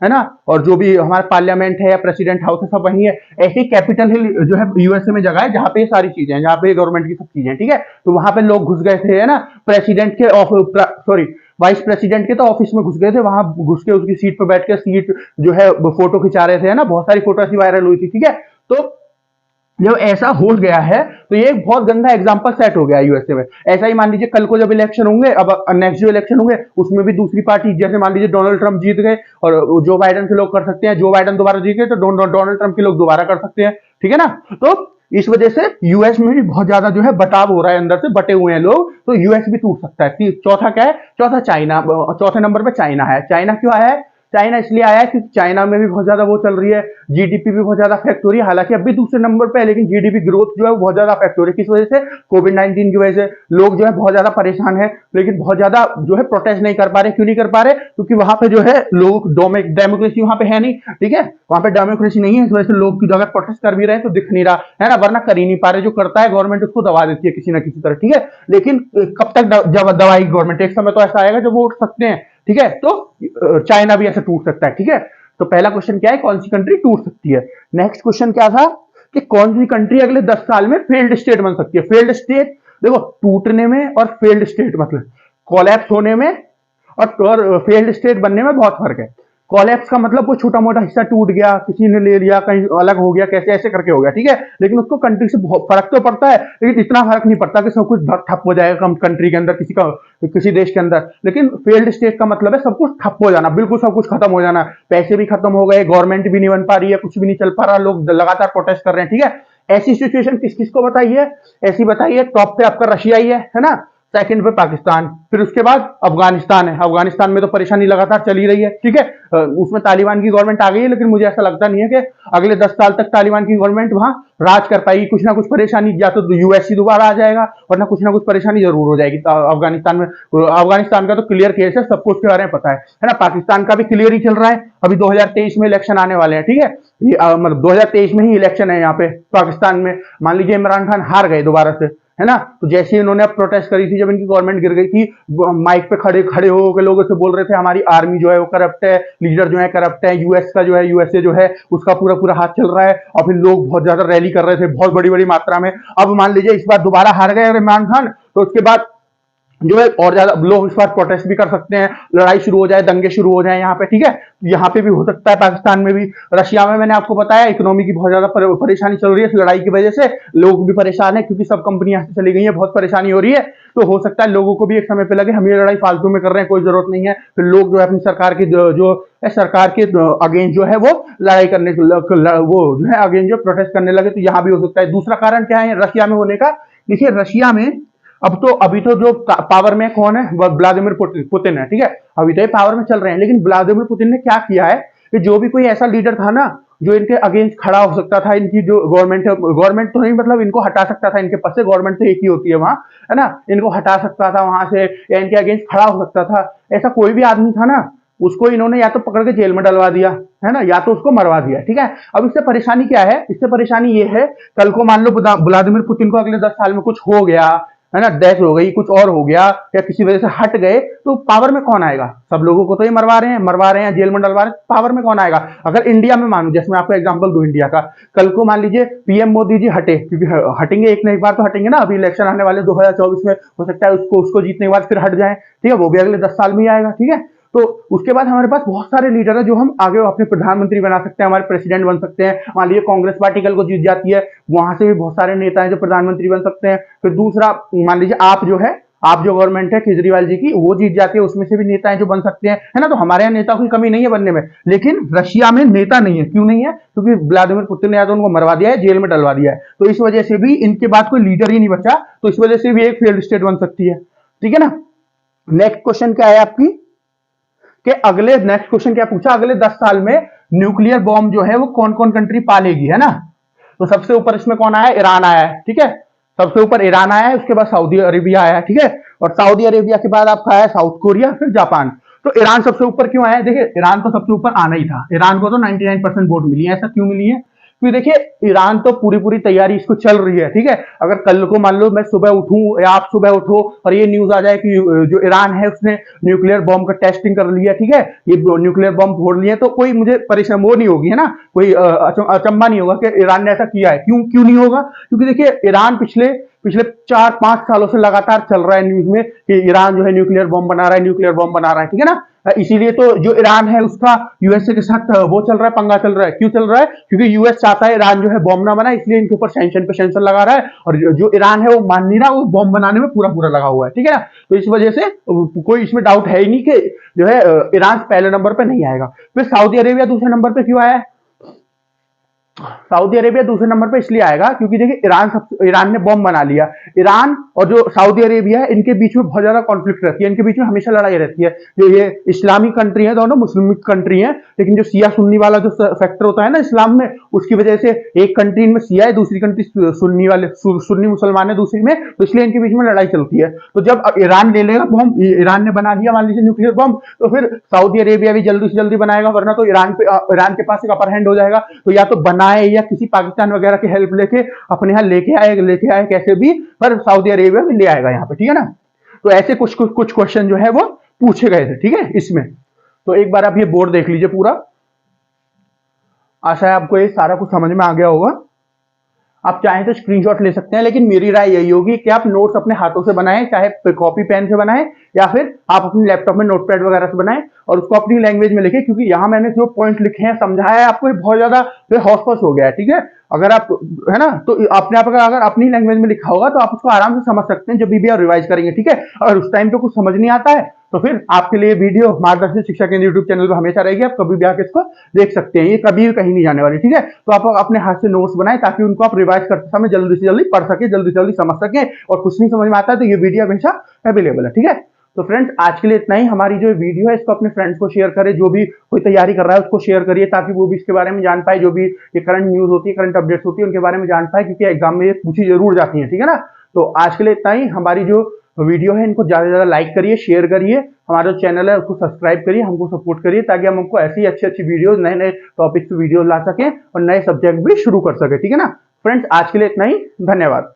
है ना, और जो भी हमारा पार्लियामेंट है या प्रेसिडेंट हाउस है सब वही है। ऐसे ही कैपिटल हिल जो है यूएसए में जगह है जहाँ पे ये सारी चीजें हैं, जहाँ पे गवर्नमेंट की सब चीजें, ठीक है। तो वहां पे लोग घुस गए थे, है ना, प्रेसिडेंट के वाइस प्रेसिडेंट के तो ऑफिस में घुस गए थे, वहां घुस के उसकी सीट पर बैठ के सीट जो है फोटो खिंचा रहे थे, है ना, बहुत सारी फोटो ऐसी वायरल हुई थी, ठीक है। तो जब ऐसा हो गया है तो ये एक बहुत गंदा एग्जांपल सेट हो गया है यूएसए में। ऐसा ही मान लीजिए कल को जब इलेक्शन होंगे, अब नेक्स्ट जो इलेक्शन होंगे उसमें भी दूसरी पार्टी, जैसे मान लीजिए डोनाल्ड ट्रंप जीत गए और जो बाइडेन के लोग कर सकते हैं, जो बाइडेन दोबारा जीत गए तो डोनाल्ड ट्रंप के लोग दोबारा कर सकते हैं, ठीक है ना। तो इस वजह से यूएस में भी बहुत ज्यादा जो है बटाव हो रहा है, अंदर से बटे हुए हैं लोग, तो यूएस भी टूट सकता है। चौथा क्या है, चौथा चाइना, चौथे नंबर पे चाइना है। चाइना क्यों आया है, चाइना इसलिए आया है क्योंकि चाइना में भी बहुत ज्यादा वो चल रही है, जीडीपी भी बहुत ज्यादा अफेक्ट हो रही है, हालांकि अब भी दूसरे नंबर पे है, लेकिन जीडीपी ग्रोथ जो है बहुत ज्यादा अफेक्ट हो रही है। किस वजह से, कोविड-19 की वजह से लोग जो है बहुत ज्यादा परेशान है, लेकिन बहुत ज्यादा जो है प्रोटेस्ट नहीं कर पा रहे। क्यों नहीं कर पा रहे, क्योंकि वहां पे जो है लोग डेमोक्रेसी वहां पे है नहीं, ठीक है, वहां पे डेमोक्रेसी नहीं है, इस वजह से लोग की जगह प्रोटेस्ट कर भी रहे हैं तो दिख नहीं रहा है ना, वरना कर ही नहीं पा रहे। जो करता है गवर्नमेंट उसको दबा देती है किसी ना किसी तरह, ठीक है। लेकिन कब तक जब दबाएगी गवर्नमेंट, एक समय तो ऐसा आएगा जब वो उठ सकते हैं, ठीक है। तो चाइना भी ऐसे टूट सकता है, ठीक है। तो पहला क्वेश्चन क्या है, कौन सी कंट्री टूट सकती है। नेक्स्ट क्वेश्चन क्या था कि कौन सी कंट्री अगले 10 साल में फेल्ड स्टेट बन सकती है। फेल्ड स्टेट देखो, टूटने में और फेल्ड स्टेट मतलब कोलैप्स होने में और फेल्ड स्टेट बनने में बहुत फर्क है। कोलैप्स का मतलब कोई छोटा मोटा हिस्सा टूट गया, किसी ने ले लिया, कहीं अलग हो गया, कैसे ऐसे करके हो गया, ठीक है। लेकिन उसको कंट्री से बहुत फर्क तो पड़ता है, लेकिन इतना फर्क नहीं पड़ता कि सब कुछ ठप हो जाएगा कंट्री के अंदर, किसी देश के अंदर। लेकिन फेल्ड स्टेट का मतलब है सब कुछ ठप हो जाना, बिल्कुल सब कुछ खत्म हो जाना, पैसे भी खत्म हो गए, गवर्नमेंट भी नहीं बन पा रही है, कुछ भी नहीं चल पा रहा, लोग लगातार प्रोटेस्ट कर रहे हैं, ठीक है। ऐसी सिचुएशन किस किस को बताइए, ऐसी बताइए, टॉप पे आपका रशिया ही है ना, सेकंड पे पाकिस्तान, फिर उसके बाद अफगानिस्तान है। अफगानिस्तान में तो परेशानी लगातार चली रही है, ठीक है। उसमें तालिबान की गवर्नमेंट आ गई है, लेकिन मुझे ऐसा लगता नहीं है कि अगले 10 साल तक तालिबान की गवर्नमेंट वहां राज कर पाएगी। कुछ ना कुछ परेशानी, या तो यूएससी दोबारा आ जाएगा, वरना कुछ ना कुछ परेशानी जरूर हो जाएगी अफगानिस्तान में। अफगानिस्तान का तो क्लियर केस है, सबको उसके बारे में पता है ना। पाकिस्तान का भी क्लियर ही चल रहा है, अभी 2023 में इलेक्शन आने वाले हैं, ठीक है। मतलब 2023 में ही इलेक्शन है यहाँ पे पाकिस्तान में। मान लीजिए इमरान खान हार गए दोबारा से, है ना, तो जैसे ही उन्होंने अब प्रोटेस्ट करी थी, जब इनकी गवर्नमेंट गिर गई थी, माइक पे खड़े होकर लोगों से बोल रहे थे हमारी आर्मी जो है वो करप्ट है, लीडर जो है करप्ट है, यूएस का जो है, यूएसए जो है उसका पूरा हाथ चल रहा है। और फिर लोग बहुत ज्यादा रैली कर रहे थे, बहुत बड़ी मात्रा में। अब मान लीजिए इस बार दोबारा हार गए इमरान खान, तो उसके बाद जो है और ज्यादा लोग इस बार प्रोटेस्ट भी कर सकते हैं, लड़ाई शुरू हो जाए, दंगे शुरू हो जाए यहाँ पे, ठीक है। यहाँ पे भी हो सकता है, पाकिस्तान में भी। रशिया में मैंने आपको बताया इकोनॉमी की बहुत ज्यादा परेशानी चल रही है इस लड़ाई की वजह से, लोग भी परेशान है क्योंकि सब कंपनियां यहाँ से चली गई है, बहुत परेशानी हो रही है। तो हो सकता है लोगों को भी एक समय पे लगे हम ये लड़ाई फालतू में कर रहे हैं, कोई जरूरत नहीं है, फिर लोग जो है अपनी सरकार की जो सरकार के अगेंस्ट जो है वो लड़ाई करने वो जो है अगेंस्ट जो प्रोटेस्ट करने लगे, तो यहाँ भी हो सकता है। दूसरा कारण क्या है रशिया में होने का, देखिए रशिया में अभी तो जो पावर में कौन है, व्लादिमीर पुतिन है, ठीक है। अभी तो ये पावर में चल रहे हैं, लेकिन व्लादिमीर पुतिन ने क्या किया है कि जो भी कोई ऐसा लीडर था ना जो इनके अगेंस्ट खड़ा हो सकता था, इनकी जो गवर्नमेंट है, गवर्नमेंट तो नहीं मतलब इनको हटा सकता था इनके पद से, गवर्नमेंट तो एक ही होती है वहां, है ना, इनको हटा सकता था वहां से या इनके अगेंस्ट खड़ा हो सकता था, ऐसा कोई भी आदमी था ना, उसको इन्होंने या तो पकड़ के जेल में डलवा दिया, है ना, या तो उसको मरवा दिया, ठीक है। अब इससे परेशानी क्या है, इससे परेशानी ये है कल को मान लो व्लादिमीर पुतिन को अगले 10 साल में कुछ हो गया, है ना, डेथ हो गई, कुछ और हो गया या किसी वजह से हट गए, तो पावर में कौन आएगा? सब लोगों को तो ये मरवा रहे हैं, जेल में डलवा रहे हैं, पावर में कौन आएगा? अगर इंडिया में मानू, जैसे मैं आपको एग्जांपल दूं इंडिया का, कल को मान लीजिए पीएम मोदी जी हटे, क्योंकि हटेंगे एक न एक बार तो हटेंगे ना, अभी इलेक्शन आने वाले 2024 में, हो सकता है उसको जीतने के बाद फिर हट जाए, ठीक है, वो भी अगले 10 साल में ही आएगा, ठीक है। तो उसके बाद हमारे पास बहुत सारे लीडर है जो हम आगे अपने प्रधानमंत्री बना सकते हैं, हमारे प्रेसिडेंट बन सकते हैं। मान लीजिए कांग्रेस पार्टी कल को जीत जाती है, वहां से भी बहुत सारे नेता हैं जो प्रधानमंत्री बन सकते हैं। फिर दूसरा मान लीजिए आप जो गवर्नमेंट है केजरीवाल जी की, वो जीत जाती है, उसमें से भी नेता हैं जो बन सकते हैं, है ना। तो हमारे यहाँ नेता की कमी नहीं है बनने में, लेकिन रशिया में नेता नहीं है। क्यों नहीं है? क्योंकि व्लादिमीर पुतिन ने या तो उनको मरवा दिया है, जेल में डलवा दिया है, तो इस वजह से भी इनके बाद कोई लीडर ही नहीं बचा, तो इस वजह से भी एक फेल्ड स्टेट बन सकती है, ठीक है ना। नेक्स्ट क्वेश्चन क्या है आपकी कि नेक्स्ट क्वेश्चन क्या पूछा, अगले 10 साल में न्यूक्लियर बॉम्ब जो है वो कौन कौन कंट्री पालेगी, है ना। तो सबसे ऊपर इसमें कौन आया? ईरान आया है, ठीक है, सबसे ऊपर ईरान आया है, उसके बाद सऊदी अरेबिया आया है, ठीक है, और सऊदी अरेबिया के बाद आपका आया साउथ कोरिया, फिर जापान। तो ईरान सबसे ऊपर क्यों आया? देखिए ईरान तो सबसे ऊपर आना ही था, ईरान को तो 99% वोट मिली है। ऐसा क्यों मिली है? क्योंकि देखिए ईरान तो पूरी तैयारी इसको चल रही है, ठीक है। अगर कल को मान लो मैं सुबह उठूं या आप सुबह उठो और ये न्यूज आ जाए कि जो ईरान है उसने न्यूक्लियर बॉम्ब का टेस्टिंग कर लिया, ठीक है, ये न्यूक्लियर बॉम्ब फोड़ लिए, तो कोई मुझे परेशान वो नहीं होगी, है ना, कोई अचंबा नहीं होगा कि ईरान ने ऐसा किया है। क्यों क्यों नहीं होगा? क्योंकि देखिए ईरान पिछले पिछले 4-5 सालों से लगातार चल रहा है न्यूज में कि ईरान जो है न्यूक्लियर बॉम्ब बना रहा है, न्यूक्लियर बॉम्ब बना रहा है, ठीक है ना। इसीलिए तो जो ईरान है उसका यूएसए के साथ वो चल रहा है, पंगा चल रहा है। क्यों चल रहा है? क्योंकि यूएस चाहता है ईरान जो है बॉम्ब ना बनाए, इसलिए इनके ऊपर सैंक्शन पे सैंक्शन लगा रहा है, और जो ईरान है वो मान नहीं रहा, वो बॉम्ब बनाने में पूरा लगा हुआ है, ठीक है ना। तो इस वजह से कोई इसमें डाउट है ही नहीं कि जो है ईरान पहले नंबर पे नहीं आएगा। फिर सऊदी अरेबिया दूसरे नंबर पे क्यों आया है? सऊदी अरेबिया दूसरे नंबर पे इसलिए आएगा क्योंकि देखिए ईरान ने बॉम्ब बना लिया। ईरान और जो सऊदी अरेबिया है इनके बीच में बहुत ज्यादा कॉन्फ्लिक्ट रहती है, इनके बीच में हमेशा लड़ाई रहती है। जो ये इस्लामिक कंट्री है, दोनों मुस्लिम कंट्री है, लेकिन जो सिया सुन्नी वाला जो फैक्टर होता है ना इस्लाम में, उसकी वजह से एक कंट्री में सिया है, दूसरी कंट्री सुन्नी मुसलमान है दूसरी में, तो इसलिए इनके बीच में लड़ाई चलती है। तो जब ईरान ले लेगा बॉम्ब, ईरान ने बना लिया मान लीजिए न्यूक्लियर बॉम्ब, तो फिर सऊदी अरेबिया भी जल्दी से जल्दी बनाएगा, वरना तो ईरान के पास एक अपर हैंड हो जाएगा। तो या तो बनाए या किसी पाकिस्तान वगैरह की हेल्प लेके अपने यहाँ लेके आए कैसे भी, पर सऊदी अरेबिया भी ले आएगा यहाँ पे, ठीक है ना। तो ऐसे कुछ क्वेश्चन जो है वो पूछे गए थे, ठीक है इसमें। तो एक बार आप ये बोर्ड देख लीजिए पूरा, आशा है आपको ये सारा कुछ समझ में आ गया होगा। आप चाहें तो स्क्रीनशॉट ले सकते हैं, लेकिन मेरी राय यही होगी कि आप नोट्स अपने हाथों से बनाएं, चाहे कॉपी पेन से बनाएं या फिर आप अपने लैपटॉप में नोटपैड वगैरह से बनाएं, और उसको अपनी लैंग्वेज में लिखें, क्योंकि यहाँ मैंने जो पॉइंट लिखे हैं समझाया है आपको, ये बहुत ज्यादा हौस पौस हो गया है, ठीक है। अगर आप, है ना, तो अपने आप अगर अपनी लैंग्वेज में लिखा होगा तो आप उसको आराम से समझ सकते हैं जब भी आप रिवाइज करेंगे, ठीक है। अगर उस टाइम पे कुछ समझ नहीं आता है तो फिर आपके लिए वीडियो मार्गदर्शन शिक्षा केंद्र यूट्यूब चैनल पर हमेशा रहेगी, आप कभी भी आके इसको देख सकते हैं, ये कभी भी कहीं नहीं जाने वाली, ठीक है। तो आप अपने हाथ से नोट्स बनाएं ताकि उनको आप रिवाइज करते समय जल्दी से जल्दी पढ़ सके, जल्दी से जल्दी समझ सके, और कुछ नहीं समझ में आता है तो ये वीडियो हमेशा अवेलेबल है, ठीक है। तो फ्रेंड्स आज के लिए इतना ही। हमारी जो वीडियो है इसको अपने फ्रेंड्स को शेयर करें, जो भी कोई तैयारी कर रहा है उसको शेयर करिए, ताकि वो भी इसके बारे में जान पाए, जो भी ये करंट न्यूज होती है, करंट अपडेट्स होती है, उनके बारे में जान पाए, क्योंकि एग्जाम में ये पूछी जरूर जाती है, ठीक है ना। तो आज के लिए इतना ही। हमारी जो वीडियो है इनको ज्यादा से ज्यादा लाइक करिए, शेयर करिए, हमारा जो चैनल है उसको सब्सक्राइब करिए, हमको सपोर्ट करिए, ताकि हम हमको ऐसी अच्छी वीडियो, नए टॉपिक पे वीडियो ला सकें और नए सब्जेक्ट भी शुरू कर सके, ठीक है ना। फ्रेंड्स आज के लिए इतना ही, धन्यवाद।